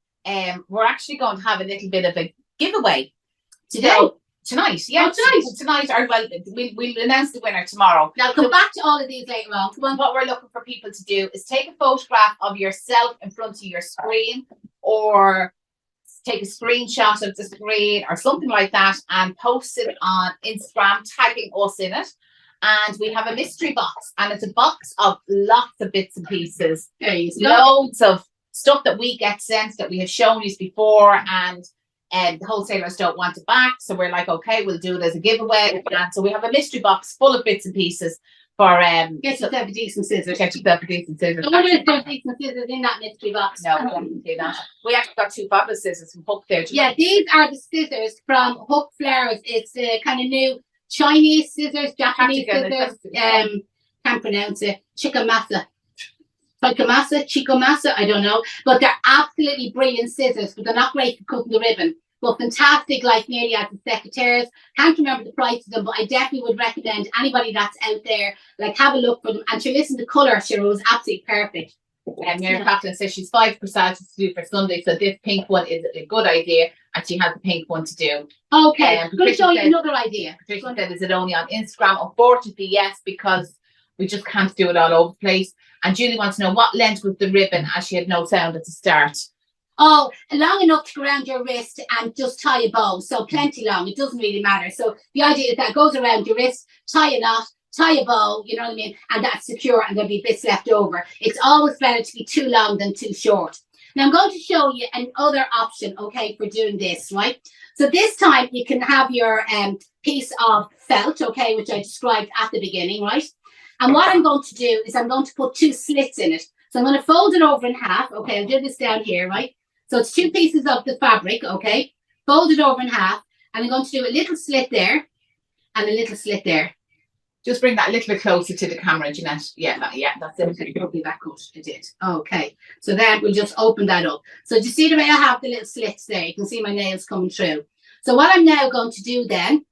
we're actually going to have a little bit of a giveaway today. Tonight, yeah. Oh, tonight, or well, we'll announce the winner tomorrow. Now, come back to all of these later on. What we're looking for people to do is take a photograph of yourself in front of your screen, or take a screenshot of the screen or something like that, and post it on Instagram, tagging us in it. And we have a mystery box, and it's a box of lots of bits and pieces, loads of stuff that we get sent that we have shown you before, and the wholesalers don't want it back, so we're like, okay, we'll do it as a giveaway. And so we have a mystery box full of bits and pieces for get yourself a decent scissors. Get yourself a decent scissors. I wonder if there's decent scissors in that mystery box. No, we don't do that. We actually got 2 fabulous scissors from Hook there. Yeah, these are the scissors from Hook Flowers. It's the kind of new Chinese scissors, Japanese scissors. Can't pronounce it. Chikomasa, I don't know. But they're absolutely brilliant scissors, but they're not great for cutting the ribbon. But fantastic, like nearly as the secateurs. Can't remember the price of them, but I definitely would recommend anybody that's out there, like, have a look for them. And she listen, the colour, she was absolutely perfect. Mary Kaplan says she's 5 corsages to do for Sunday, so this pink one is a good idea, and she has the pink one to do. Okay, I'm going to show you another idea. Patricia said, is it only on Instagram? Unfortunately, yes, because we just can't do it all over the place. And Julie wants to know what length was the ribbon, as she had no sound at the start. Oh, long enough to go around your wrist and just tie a bow. So plenty long. It doesn't really matter. So the idea is that it goes around your wrist, tie a knot, tie a bow, you know what I mean? And that's secure, and there'll be bits left over. It's always better to be too long than too short. Now I'm going to show you another option, okay, for doing this, right? So this time you can have your piece of felt, okay, which I described at the beginning, right? And what I'm going to do is I'm going to put 2 slits in it. So I'm going to fold it over in half. Okay, I'll do this down here, right? So it's 2 pieces of the fabric, okay, folded over in half, and I'm going to do a little slit there and a little slit there. Just bring that a little bit closer to the camera, Jeanette. Yeah, that's it. Okay, probably that cut. I did. Okay, so then we'll just open that up. So do you see the way I have the little slits there? You can see my nails coming through. So what I'm now going to do then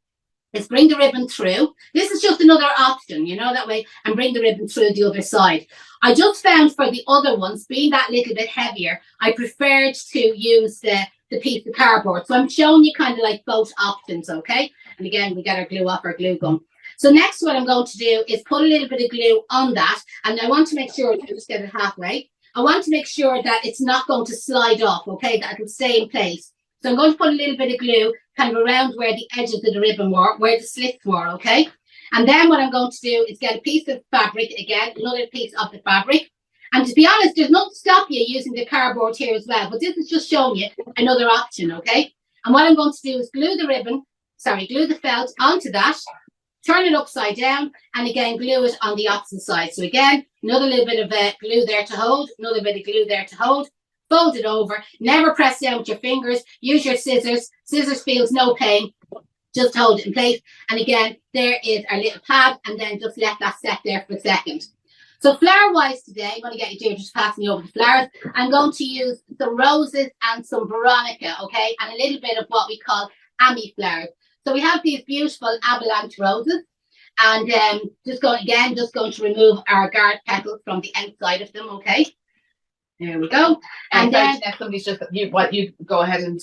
is bring the ribbon through. This is just another option, you know, that way, and bring the ribbon through the other side. I just found for the other ones, being that little bit heavier, I preferred to use the piece of cardboard. So I'm showing you kind of like both options, okay? And again, we get our glue off our glue gun. So next what I'm going to do is put a little bit of glue on that, and I want to make sure, just get it halfway, I want to make sure that it's not going to slide off, okay, that it'll stay in place. So I'm going to put a little bit of glue kind of around where the edges of the ribbon were, where the slits were, okay? And then what I'm going to do is get a piece of fabric, again, another piece of the fabric. And to be honest, there's nothing to stop you using the cardboard here as well, but this is just showing you another option, okay? And what I'm going to do is glue the felt onto that, turn it upside down, and again, glue it on the opposite side. So again, another little bit of glue there to hold, another bit of glue there to hold, fold it over, never press down with your fingers, use your scissors. Scissors feels no pain, just hold it in place. And again, there is our little pad, and then just let that set there for a second. So flower wise today, I'm going to get you to just pass me over the flowers. I'm going to use some roses and some veronica, okay, and a little bit of what we call Ami flowers. So we have these beautiful avalanche roses, and just going to remove our guard petals from the outside of them, okay. There we go. And then somebody's just you go ahead and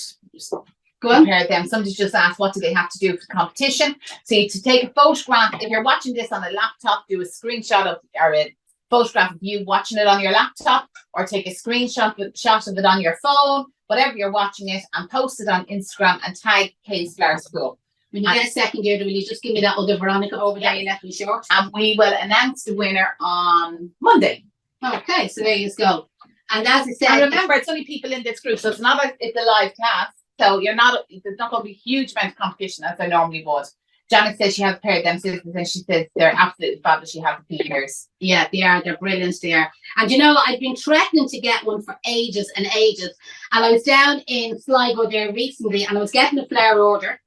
compare them. Somebody's just asked, what do they have to do for the competition? So to take a photograph, if you're watching this on a laptop, do a screenshot of or a photograph of you watching it on your laptop, or take a screenshot of it on your phone, whatever you're watching it, and post it on Instagram and tag Kay's Flower School. When you get a second, Deirdre, will you just give me that other Veronica over there you left me short? And we will announce the winner on Monday. Okay, so there you go. And as I said, and remember, it's only people in this group, so it's a live class. So there's not going to be a huge amount of competition as there normally would. Janet says she has a pair of them scissors, and she says they're absolutely fabulous. She has a few years. Yeah, they are. They're brilliant. They are. And you know, I've been threatening to get one for ages and ages. And I was down in Sligo there recently, and I was getting a flower order,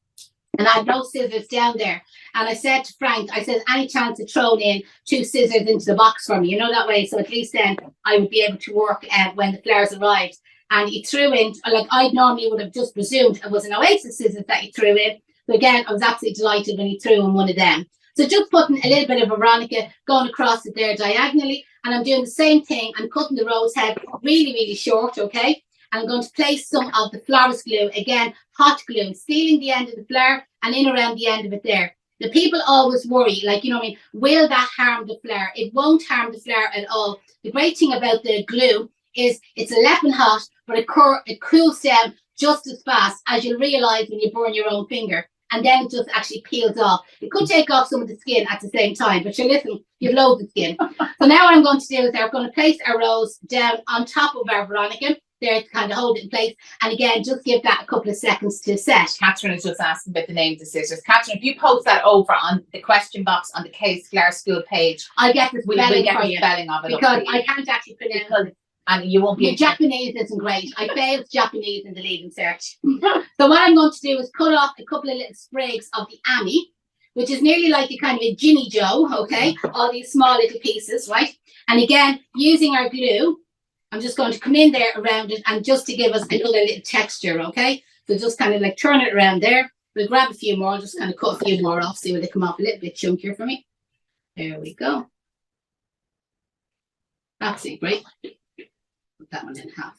and I had no scissors down there. And I said to Frank, I said, any chance of throwing in 2 scissors into the box for me, you know, that way. So at least then I would be able to work when the flowers arrived. And he threw in, like I normally would have just presumed it was an Oasis scissors that he threw in. So again, I was absolutely delighted when he threw in one of them. So just putting a little bit of Veronica going across it there diagonally. And I'm doing the same thing. I'm cutting the rose head really, really short, okay? And I'm going to place some of the flowers glue, again, hot glue, sealing the end of the flower and in around the end of it there. The people always worry, like, you know what I mean, will that harm the flower? It won't harm the flower at all. The great thing about the glue is it's a lepping hot, but it cools down just as fast as you'll realise when you burn your own finger. And then it just actually peels off. It could take off some of the skin at the same time, but you listen, you've loads of skin. So now what I'm going to do is I'm going to place our rose down on top of our Veronica there to kind of hold it in place. And again, just give that a couple of seconds to set. Catherine is just asking about the name of the scissors. Catherine, if you post that over on the question box on the Kay's Flower School page, I'll get the spelling for you, spelling of it because I can't actually pronounce it. And you won't be. Japanese isn't great. I failed Japanese in the leaving search. So what I'm going to do is cut off a couple of little sprigs of the Ami, which is nearly like a kind of a Ginny Joe, okay? All these small little pieces, right? And again, using our glue, I'm just going to come in there around it, and just to give us another little texture, okay? So just kind of like turn it around there. We'll grab a few more, just kind of cut a few more off, see where they come off a little bit chunkier for me. There we go. Absolutely great. Put that one in half.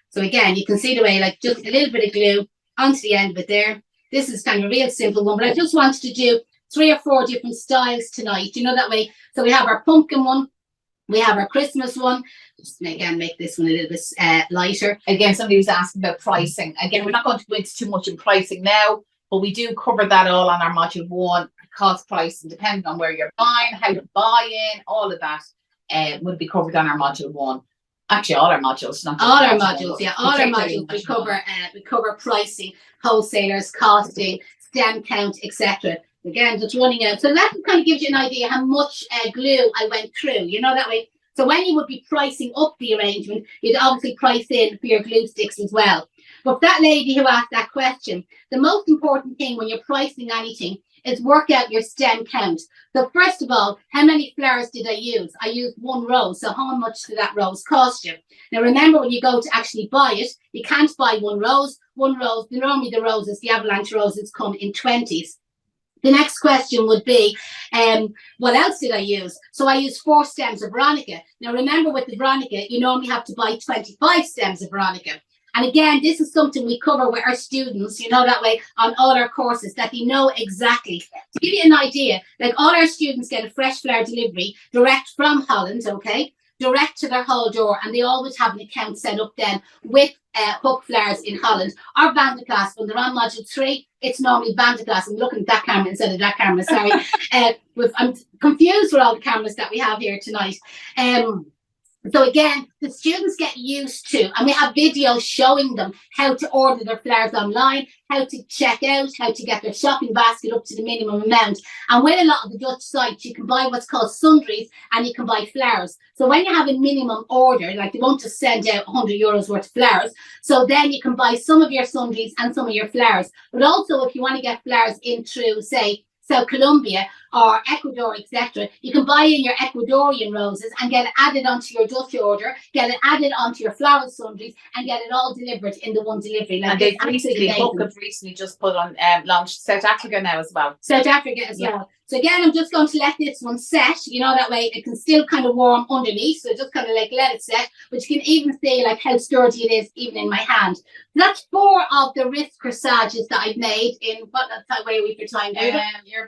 So again, you can see the way, like just a little bit of glue onto the end of it there. This is kind of a real simple one, but I just wanted to do 3 or 4 different styles tonight, you know, that way. So we have our pumpkin one, we have our Christmas one. Just again, make this one a little bit lighter. Again, somebody was asking about pricing. Again, we're not going to go into too much in pricing now, but we do cover that all on our module 1, cost price, and depending on where you're buying, how to buy in, all of that would be covered on our module 1. Actually, all our modules, not all our modules, yeah, all our modules. We cover pricing, wholesalers, costing, stem count, etc. Again, just running out. So that kind of gives you an idea how much glue I went through. You know, that way So when you would be pricing up the arrangement, you'd obviously price in for your glue sticks as well. But that lady who asked that question, the most important thing when you're pricing anything is work out your stem count. So first of all, how many flowers did I use? I used 1 rose. So how much did that rose cost you? Now remember, when you go to actually buy it, you can't buy 1 rose. 1 rose, normally the roses, the avalanche roses, come in 20s. The next question would be, what else did I use? So I used 4 stems of Veronica. Now remember, with the Veronica, you normally have to buy 25 stems of Veronica. And again, this is something we cover with our students, you know, that way on all our courses, that they know exactly. To give you an idea, like all our students get a fresh flower delivery direct from Holland, okay, direct to their hall door, and they always have an account set up then with hook flowers in Holland. Our Vanderclass, when they're on module 3, it's normally Vanderclass. I'm looking at that camera instead of that camera, sorry. I'm confused with all the cameras that we have here tonight. So again, the students get used to, and we have videos showing them how to order their flowers online, how to check out, how to get their shopping basket up to the minimum amount. And with a lot of the Dutch sites, you can buy what's called sundries, and you can buy flowers. So when you have a minimum order, like they won't just send out 100 euros worth of flowers, so then you can buy some of your sundries and some of your flowers. But also, if you want to get flowers in through, say, South Colombia or Ecuador, etc., you can buy in your Ecuadorian roses and get it added onto your Dutch order, get it added onto your flower sundries, and get it all delivered in the one delivery. Like, and they've recently just put on launched South Africa now as well. South Africa as well. So again, I'm just going to let this one set, you know, that way it can still kind of warm underneath. So just kind of like let it set, but you can even see like how sturdy it is even in my hand. That's 4 of the wrist corsages that I've made in, what way are we for time? You're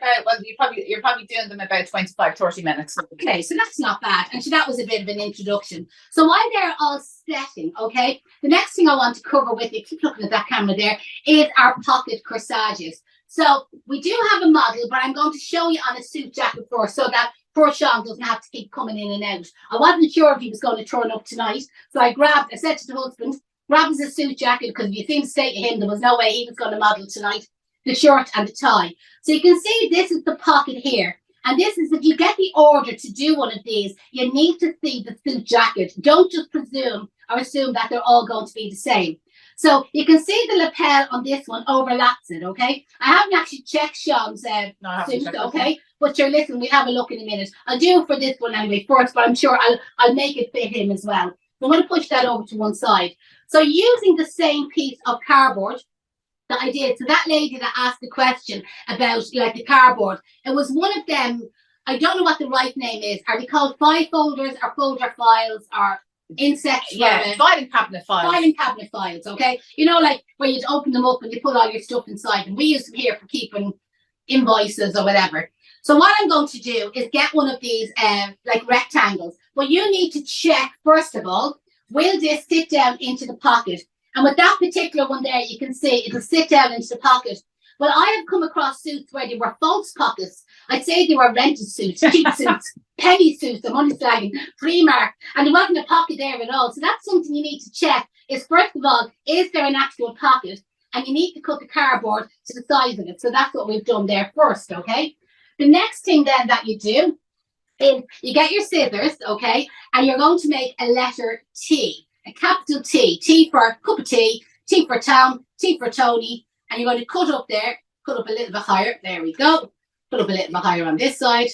probably doing them about 25-30 minutes. Okay, so that's not bad. And so that was a bit of an introduction. So while they're all setting, okay, the next thing I want to cover with you, keep looking at that camera there, is our pocket corsages. So we do have a model, but I'm going to show you on a suit jacket first, so that poor Sean doesn't have to keep coming in and out. I wasn't sure if he was going to turn up tonight, so I said to the husband, grab us a suit jacket, because if you think state of him, there was no way he was going to model tonight, the shirt and the tie. So you can see this is the pocket here. And this is, if you get the order to do one of these, you need to see the suit jacket. Don't just presume or assume that they're all going to be the same. So you can see the lapel on this one overlaps it, okay? I haven't actually checked Sean's suit, okay? But sure, listen, we'll have a look in a minute. I'll do it for this one anyway first, but I'm sure I'll make it fit him as well. So I'm going to push that over to one side. So using the same piece of cardboard that I did, so that lady that asked the question about like the cardboard, it was one of them, I don't know what the right name is. Are they called file folders or folder files or insect? Filing cabinet files. Filing cabinet files, okay? You know, like where you'd open them up and you put all your stuff inside. And we use them here for keeping invoices or whatever. So what I'm going to do is get one of these like rectangles. Well, you need to check, first of all, will this sit down into the pocket? And with that particular one there, you can see it'll sit down into the pocket. But I have come across suits where they were false pockets. I'd say they were rented suits, cheap suits, penny suits, I'm only slagging, Primark, and there wasn't a pocket there at all. So that's something you need to check is, first of all, is there an actual pocket? And you need to cut the cardboard to the size of it. So that's what we've done there first, okay? The next thing then that you do is you get your scissors, okay? And you're going to make a letter T, a capital T. T for cup of tea, T for Tom, T for Tony. And you're going to cut up there, cut up a little bit higher. There we go. Put up a little bit higher on this side.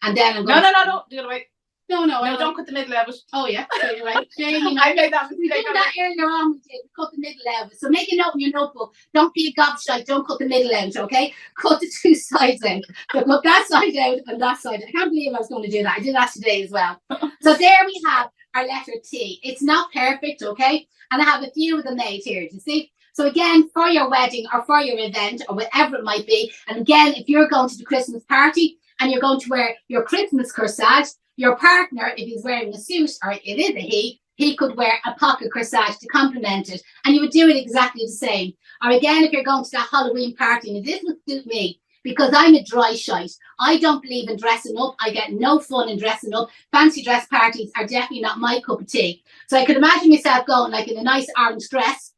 And then I'm going No, do it away. No, don't cut the middle of it. Oh, yeah. So you're right. I made that mistake. We did that earlier on. We did. Cut the middle out. So make a note in your notebook. Don't be a gobshite. Don't cut the middle out, okay? Cut the 2 sides out. So cut that side out and that side. I can't believe I was going to do that. I did that today as well. So there we have our letter T. It's not perfect, okay? And I have a few of them made here. Do you see? So again, for your wedding or for your event or whatever it might be, and again, if you're going to the Christmas party and you're going to wear your Christmas corsage, your partner, if he's wearing a suit, or it is a he could wear a pocket corsage to complement it, and you would do it exactly the same. Or again, if you're going to that Halloween party, and this would suit me because I'm a dry shite. I don't believe in dressing up. I get no fun in dressing up. Fancy dress parties are definitely not my cup of tea. So I could imagine myself going like in a nice orange dress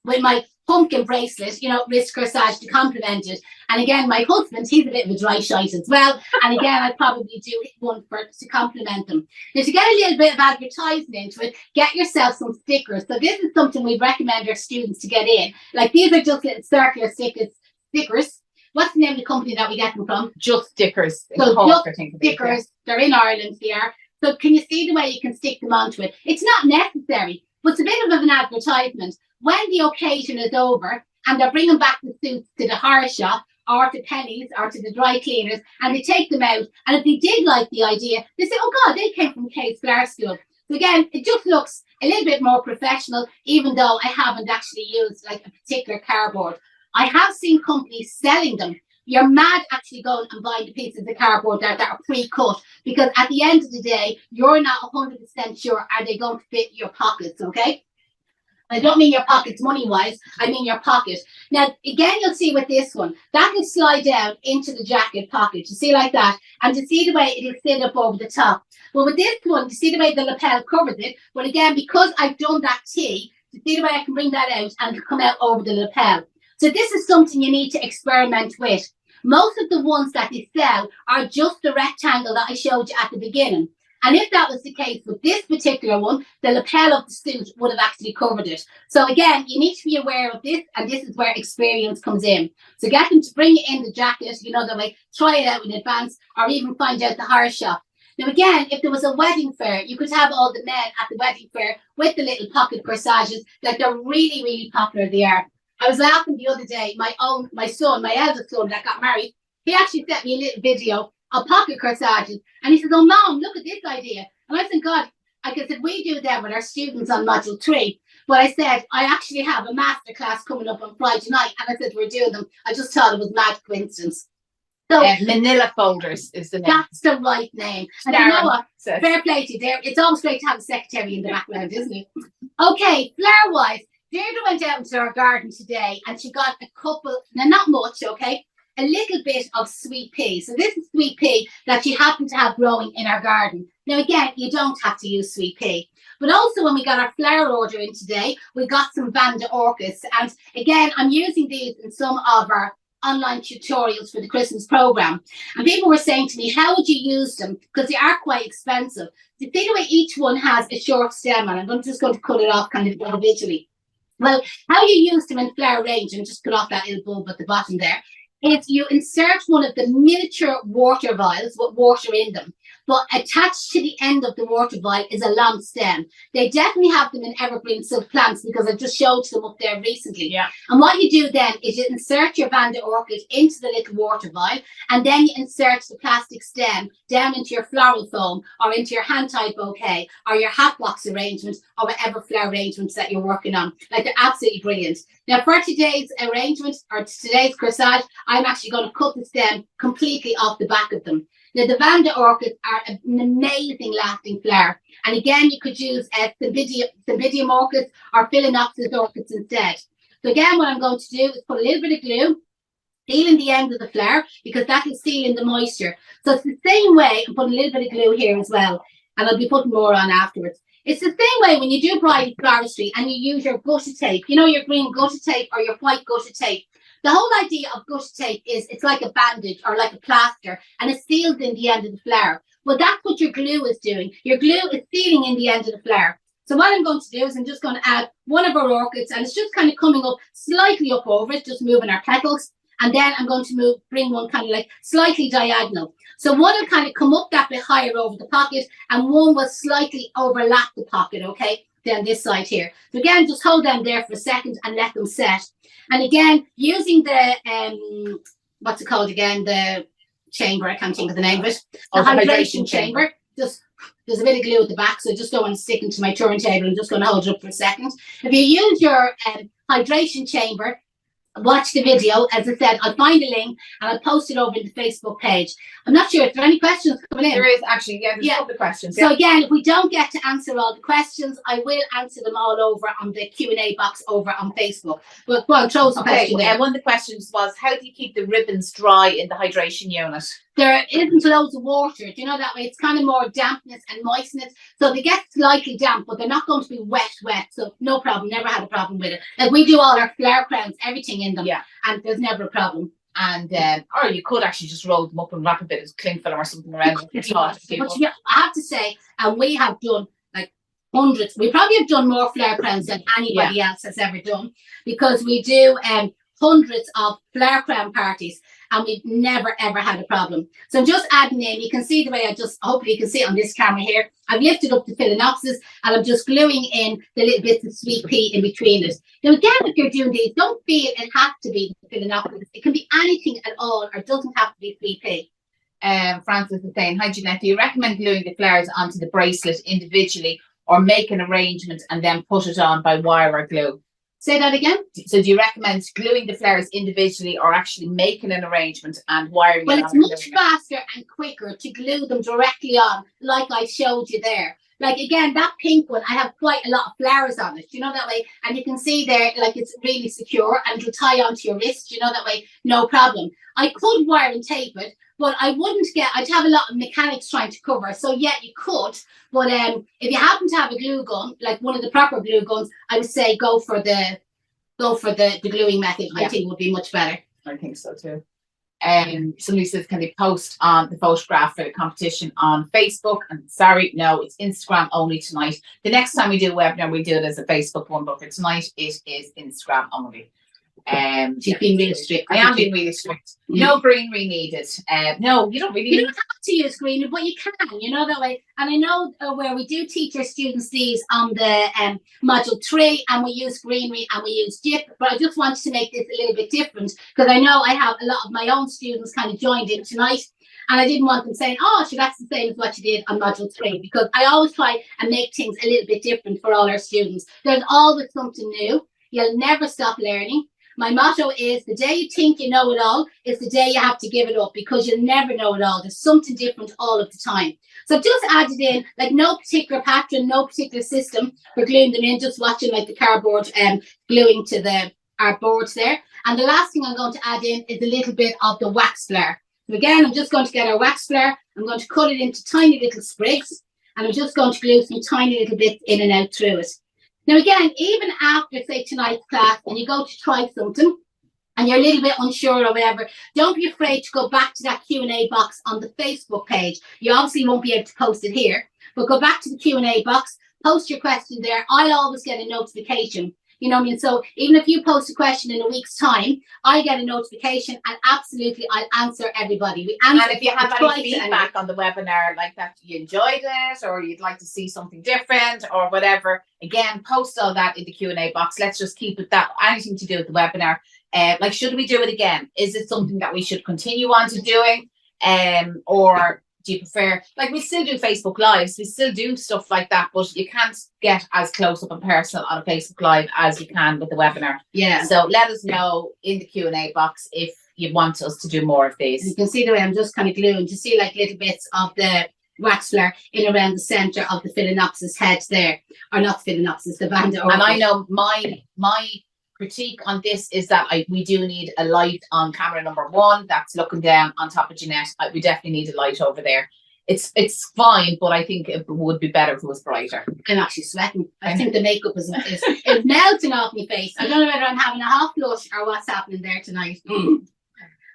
with my pumpkin bracelet, you know, wrist corsage to complement it. And again, my husband, he's a bit of a dry shite as well. And again, I'd probably do one to complement them. Now, to get a little bit of advertising into it, get yourself some stickers. So this is something we recommend our students to get in. Like these are just little circular stickers. What's the name of the company that we get them from? Just Stickers. So Just Stickers. They're in Ireland here. So can you see the way you can stick them onto it? It's not necessary, but it's a bit of an advertisement. When the occasion is over and they're bringing back the suits to the hire shop or to Pennies or to the dry cleaners and they take them out, and if they did like the idea, they say, oh God, they came from Kay's Flower School. So again, it just looks a little bit more professional, even though I haven't actually used like a particular cardboard. I have seen companies selling them. You're mad actually going and buying the pieces of cardboard that are pre-cut, because at the end of the day, you're not 100% sure are they going to fit your pockets, okay? I don't mean your pockets money-wise, I mean your pocket. Now, again, you'll see with this one, that will slide down into the jacket pocket, you see like that, and you see the way it'll sit up over the top. Well, with this one, you see the way the lapel covers it, but again, because I've done that T, you see the way I can bring that out and it'll come out over the lapel. So this is something you need to experiment with. Most of the ones that they sell are just the rectangle that I showed you at the beginning. And if that was the case with this particular one, the lapel of the suit would have actually covered it. So again, you need to be aware of this, and this is where experience comes in. So get them to bring it in the jacket, you know, the way, try it out in advance, or even find out the hire shop. Now again, if there was a wedding fair, you could have all the men at the wedding fair with the little pocket corsages, like they're really, really popular they are. I was laughing the other day, my eldest son that got married, he actually sent me a little video of pocket corsages. And he says, oh, Mom, look at this idea. And I said, God, I said, we do that with our students on Module 3. But I said, I actually have a masterclass coming up on Friday night. And I said, we're doing them. I just thought it was mad coincidence. So Manila Folders is the name. That's the right name. And you know what? Fair play to you there. It's always great to have a secretary in the background, isn't it? Okay, flower-wise, Deirdre went out into her garden today and she got a couple, now not much, okay, a little bit of sweet pea. So this is sweet pea that she happened to have growing in our garden. Now again, you don't have to use sweet pea. But also when we got our flower order in today, we got some Vanda orchids. And again, I'm using these in some of our online tutorials for the Christmas program. And people were saying to me, how would you use them? Because they are quite expensive. You see the way each one has a short stem, and I'm just going to cut it off kind of individually. Well, how you use them in flower range, and just cut off that little bulb at the bottom there, is you insert one of the miniature water vials with water in them. But attached to the end of the water vial is a long stem. They definitely have them in evergreen silk plants because I just showed them up there recently. Yeah. And what you do then is you insert your Vanda orchid into the little water vial, and then you insert the plastic stem down into your floral foam or into your hand-tied bouquet or your hat box arrangements or whatever flower arrangements that you're working on. Like, they're absolutely brilliant. Now, for today's arrangement or today's corsage, I'm actually going to cut the stem completely off the back of them. Now, the Vanda orchids are an amazing lasting flower. And again, you could use Cymbidium orchids or Phalaenopsis orchids instead. So again, what I'm going to do is put a little bit of glue, sealing the end of the flower because that is sealing the moisture. So it's the same way, I'm putting a little bit of glue here as well. And I'll be putting more on afterwards. It's the same way when you do bridal floristry and you use your gutter tape, you know, your green gutter tape or your white gutter tape. The whole idea of gutter tape is it's like a bandage or like a plaster, and it seals in the end of the flower. Well, that's what your glue is doing. Your glue is sealing in the end of the flower. So what I'm going to do is I'm just going to add one of our orchids, and it's just kind of coming up slightly up over it, just moving our petals. And then I'm going to bring one kind of like slightly diagonal. So one will kind of come up that bit higher over the pocket, and one will slightly overlap the pocket, okay, down this side here. So again, just hold them there for a second and let them set. And again, using the, what's it called again? The chamber, I can't think of the name of it. The hydration chamber. Just, there's a bit of glue at the back, so I just don't want to stick into my turntable. I'm just going to hold it up for a second. If you use your hydration chamber, watch the video. As I said, I'll find a link and I'll post it over in the Facebook page. I'm not sure if there are any questions coming in. There is actually, there's a couple of questions. So again, if we don't get to answer all the questions, I will answer them all over on the Q&A box over on Facebook. But go on, throw some questions there. One of the questions was, how do you keep the ribbons dry in the hydration unit? there isn't loads of water. Do you know that way? It's kind of more dampness and moistness. So they get slightly damp, but they're not going to be wet. So no problem. Never had a problem with it. Like we do all our flower crowns, everything in them. Yeah. And there's never a problem. And or you could actually just roll them up and wrap a bit of cling film or something around them. But yeah, I have to say, and we have done like hundreds. We probably have done more flower crowns than anybody else has ever done, because we do hundreds of flower crown parties, and we've never ever had a problem. So I'm just adding in. You can see the way hopefully you can see it on this camera here. I've lifted up the phalaenopsis and I'm just gluing in the little bits of sweet pea in between it. Now again, if you're doing these, don't feel it has to be the phalaenopsis. It can be anything at all, or it doesn't have to be sweet pea. Francis is saying, hi Jeanette, do you recommend gluing the flowers onto the bracelet individually, or make an arrangement and then put it on by wire or glue? Say that again. So do you recommend gluing the flowers individually, or actually making an arrangement and wiring Well, it? it's much faster and quicker to glue them directly on, like I showed you there. Like again, that pink one, I have quite a lot of flowers on it, you know that way. And you can see there, like it's really secure and it'll tie onto your wrist, you know that way, no problem. I could wire and tape it, but I wouldn't I'd have a lot of mechanics trying to cover. So yeah, you could, but if you happen to have a glue gun, like one of the proper glue guns, I would say go for the gluing method. I think would be much better. I think so too. Somebody says, can they post on the photograph for the competition on Facebook? And sorry, no, it's Instagram only tonight. The next time we do a webinar, we do it as a Facebook one, but for tonight it is Instagram only. She's being really strict. I am being really strict. No greenery needed. No, you don't really. You don't have to use greenery, but you can, you know that way. And I know where we do teach our students these on the module 3, and we use greenery and we use dip. But I just wanted to make this a little bit different, because I know I have a lot of my own students kind of joined in tonight, and I didn't want them saying, "Oh, so that's the same as what you did on module 3," because I always try and make things a little bit different for all our students. There's always something new. You'll never stop learning. My motto is, the day you think you know it all is the day you have to give it up, because you'll never know it all. There's something different all of the time. So I've just added in, like, no particular pattern, no particular system for gluing them in, just watching like the cardboard gluing to our boards there. And the last thing I'm going to add in is a little bit of the wax flower. So again, I'm just going to get our wax flower. I'm going to cut it into tiny little sprigs, and I'm just going to glue some tiny little bits in and out through it. Now again, even after, say, tonight's class, and you go to try something and you're a little bit unsure or whatever, don't be afraid to go back to that Q&A box on the Facebook page. You obviously won't be able to post it here, but go back to the Q&A box, post your question there. I'll always get a notification. You know what I mean? So even if you post a question in a week's time, I get a notification, and absolutely I'll answer everybody. And if you have any feedback on the webinar, like that you enjoyed it, or you'd like to see something different or whatever, again, post all that in the Q&A box. Let's just keep it that, anything to do with the webinar. Like, should we do it again? Is it something that we should continue on to doing? Or do you prefer, like, we still do Facebook Lives, we still do stuff like that, but you can't get as close up and personal on a Facebook Live as you can with the webinar. Yeah. So let us know in the Q&A box if you want us to do more of these. You can see the way I'm just kind of gluing to see like little bits of the wax flower in around the center of the phalaenopsis head there, or not phalaenopsis, the banda. And I know my critique on this is that we do need a light on camera number 1 that's looking down on top of Jeanette. We definitely need a light over there. It's fine, but I think it would be better if it was brighter. I'm actually sweating. I think the makeup is melting off my face. I don't know whether I'm having a hot flush or what's happening there tonight.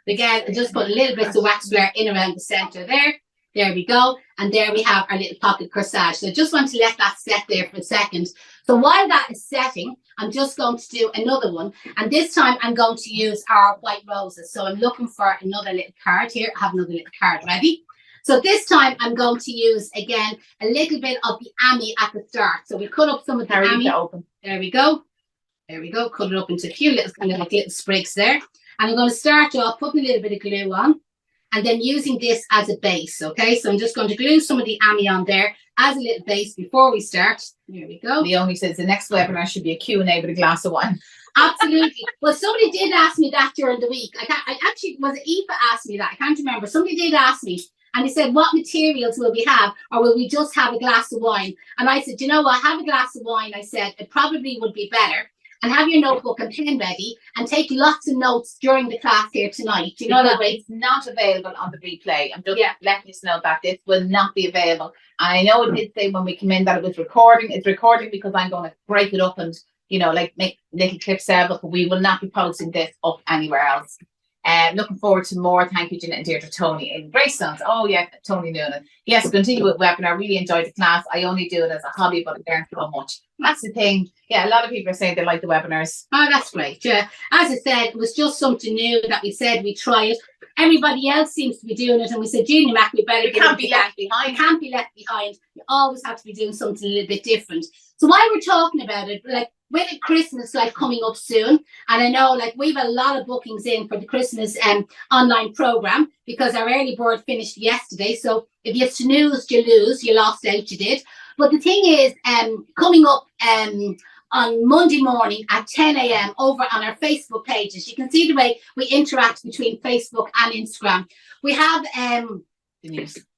Again, I just put a little bit of wax flare in around the center there. There we go. And there we have our little pocket corsage. So I just want to let that set there for a second. So while that is setting, I'm just going to do another one. And this time I'm going to use our white roses. So I'm looking for another little card here. I have another little card ready. So this time I'm going to use, again, a little bit of the ami at the start. So we cut up some of the ami. There we go. There we go. Cut it up into a few little, kind of like little sprigs there. And I'm going to start off putting a little bit of glue on, and then using this as a base. Okay, so I'm just going to glue some of the ami on there as a little base before we start. There we go. Leonie says the next webinar should be a Q&A with a glass of wine. Absolutely. Well, somebody did ask me that during the week. I actually, was it Aoife asked me that? I can't remember. Somebody did ask me, and they said, what materials will we have, or will we just have a glass of wine? And I said, you know what, have a glass of wine. I said, it probably would be better. and have your notebook and pen ready and take lots of notes during the class here tonight. You know that way. It's not available on the replay. I'm just letting you know that this will not be available. And I know it did say when we came in that it was recording. It's recording because I'm going to break it up and, you know, like make little clips out of it, but we will not be posting this up anywhere else. Looking forward to more. Thank you, Jeanette and Deirdre. Tony in Greystones. Oh yeah, Tony Noonan. Yes, continue with webinar. Really enjoyed the class. I only do it as a hobby, but I learned so much. That's the thing. Yeah, a lot of people are saying they like the webinars. Oh, that's great. Yeah, as I said, it was just something new that we said we try it. Everybody else seems to be doing it, and we said, Junior Mac, we better. You can't be left behind. You can't be left behind. You always have to be doing something a little bit different. So while we're talking about it, like with Christmas like coming up soon, and I know like we've a lot of bookings in for the Christmas online program because our early bird finished yesterday. So if you snoozed, you lose. You lost out, you did. But the thing is, coming up on Monday morning at 10 a.m. over on our Facebook pages, you can see the way we interact between Facebook and Instagram. We have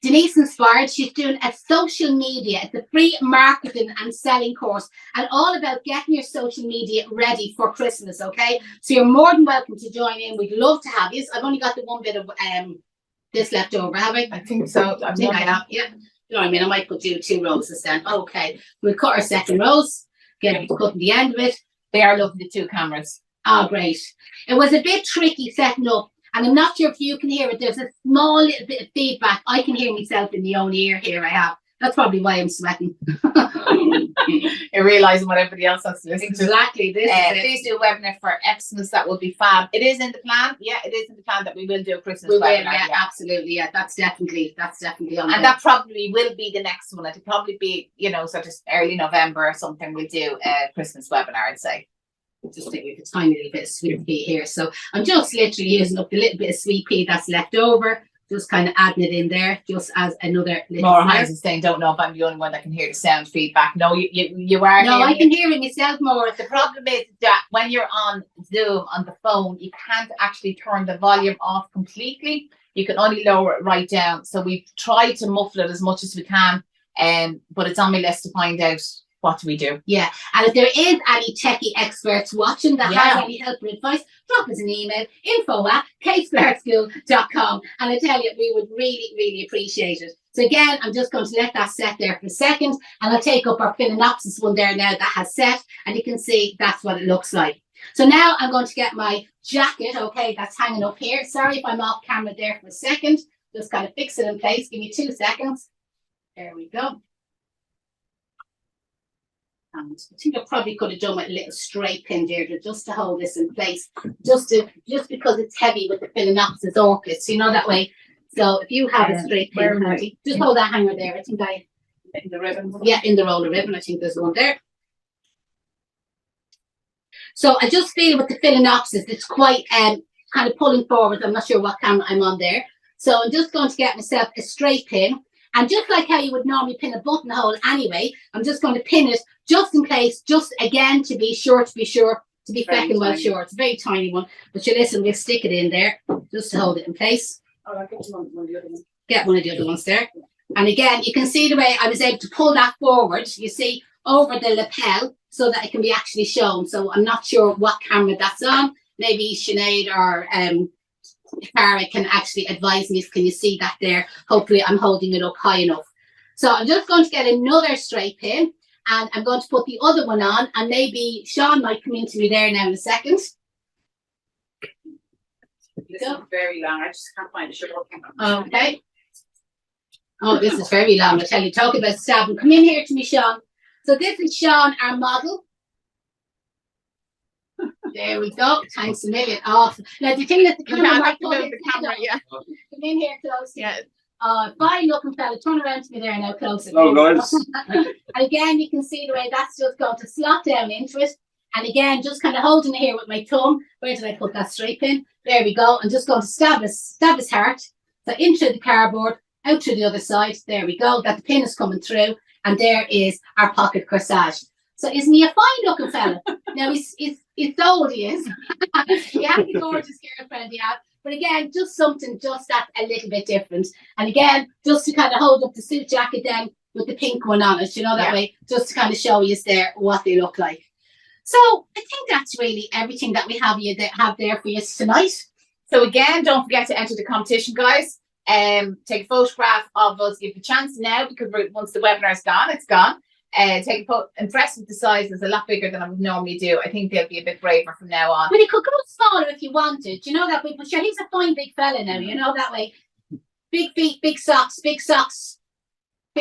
Denise Inspired. She's doing a social media. It's a free marketing and selling course, and all about getting your social media ready for Christmas. Okay, so you're more than welcome to join in. We'd love to have you. I've only got the one bit of this left over, have I? I think so. I think I have. Yeah. You know what I mean? I might do 2 rows instead. Okay, we'll cut our second rows. Get cutting the end of it. They are loving the 2 cameras. Oh, great. It was a bit tricky setting up, and I'm not sure if you can hear it. There's a small little bit of feedback. I can hear myself in the own ear here I have. That's probably why I'm sweating. You're realising what everybody else has to listen exactly. to. Please do a webinar for Xmas. That would be fab. It is in the plan. Yeah, it is in the plan that we will do a Christmas webinar. Yeah, absolutely. Yeah, that's definitely on. And that probably will be the next one. It'll probably be, you know, sort of early November or something. We'll do a Christmas webinar, I'd say. Just think with a tiny little bit of sweet pea here. So I'm just literally using up the little bit of sweet pea that's left over. Just kind of adding it in there, just as another little. More Hines is saying, don't know if I'm the only one that can hear the sound feedback. No, you are. No, I can hear it myself more. The problem is that when you're on Zoom on the phone, you can't actually turn the volume off completely. You can only lower it right down. So we've tried to muffle it as much as we can, but it's on my list to find out what do we do. Yeah, and if there is any techie experts watching that has any help or advice, drop us an email, info@kspertschool.com, and I tell you, we would really, really appreciate it. So again, I'm just going to let that set there for a second, and I'll take up our Philonopsis one there now that has set, and you can see that's what it looks like. So now I'm going to get my jacket, okay, that's hanging up here. Sorry if I'm off camera there for a second. Just kind of fix it in place. Give me 2 seconds. There we go. And I think I probably could have done with a little straight pin there just to hold this in place, just because it's heavy with the Philonopsis orchids, you know, that way. So if you have a straight pin handy, just hold that hanger there. I think in the ribbon. Yeah, in the roll of ribbon. I think there's one there. So I just feel with the Philonopsis, it's quite kind of pulling forward. I'm not sure what camera I'm on there. So I'm just going to get myself a straight pin. And just like how you would normally pin a buttonhole anyway, I'm just going to pin it just in case, just again to be sure, to be feckin' well sure. It's a very tiny one. But you listen, we'll stick it in there just to hold it in place. Oh, I'll get one of the other ones. Get one of the other ones there. And again, you can see the way I was able to pull that forward, you see, over the lapel so that it can be actually shown. So I'm not sure what camera that's on. Maybe Sinead or Cara can actually advise me. Can you see that there? Hopefully I'm holding it up high enough. So I'm just going to get another straight pin, and I'm going to put the other one on, and maybe Sean might come into me there now in a second. This is very long. I just can't find a shirt. Okay. Oh, this is very long. I tell you, talk about stabbing. Come in here to me, Sean. So this is Sean, our model. There we go. Thanks a million. Awesome. Now, the thing that the camera might pull in, come in here close. Yeah. Fine looking fella. Turn around to me there now, closer. Hello, guys. And again, you can see the way that's just going to slot down into it. And again, just kind of holding it here with my thumb. Where did I put that straight pin? There we go. I'm just going to stab his heart. So into the cardboard, out to the other side. There we go. That the pin is coming through. And there is our pocket corsage. So isn't he a fine looking fella? Now he's old, he is. He has a gorgeous girlfriend, he has. But again, just something just that's a little bit different. And again, just to kind of hold up the suit jacket then with the pink one on it, you know, that way, just to kind of show you there what they look like. So I think that's really everything that we have there for you tonight. So again, don't forget to enter the competition, guys. Take a photograph of us. Give the chance now, because once the webinar's gone, it's gone. Take a photo. Impressed with the size. It's a lot bigger than I would normally do. I think they'll be a bit braver from now on. But it could go smaller if you wanted. You know that way. But sure, he's a fine big fella now. You know that way. Big feet, big socks, big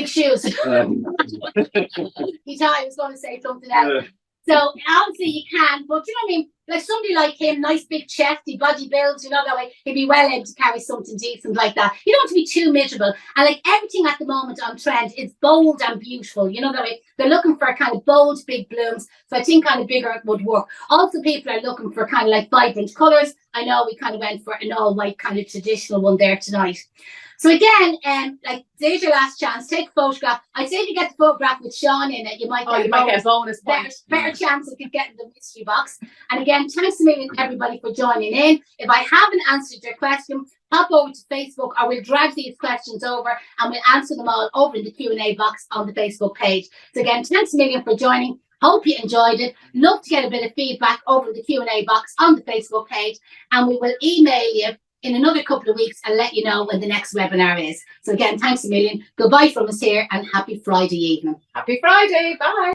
shoes. He thought I was going to say something else. So obviously you can, but you know what I mean? Like somebody like him, nice big chest, he body builds, you know, that way he'd be well able to carry something decent like that. You don't have to be too miserable. And like everything at the moment on trend is bold and beautiful, you know, that way they're looking for kind of bold, big blooms. So I think kind of bigger would work. Also, people are looking for kind of like vibrant colours. I know we kind of went for an all white kind of traditional one there tonight. So again, like there's your last chance. Take a photograph. I'd say if you get the photograph with Sean in it, you might get a bonus point. Better chance of getting the mystery box. And again, thanks a million everybody for joining in. If I haven't answered your question, pop over to Facebook, or we'll drag these questions over and we'll answer them all over in the Q&A box on the Facebook page. So again, thanks a million for joining. Hope you enjoyed it. Love to get a bit of feedback over the Q&A box on the Facebook page, and we will email you in another couple of weeks and let you know when the next webinar is. So again, thanks a million. Goodbye from us here, and happy Friday evening. Happy Friday. Bye.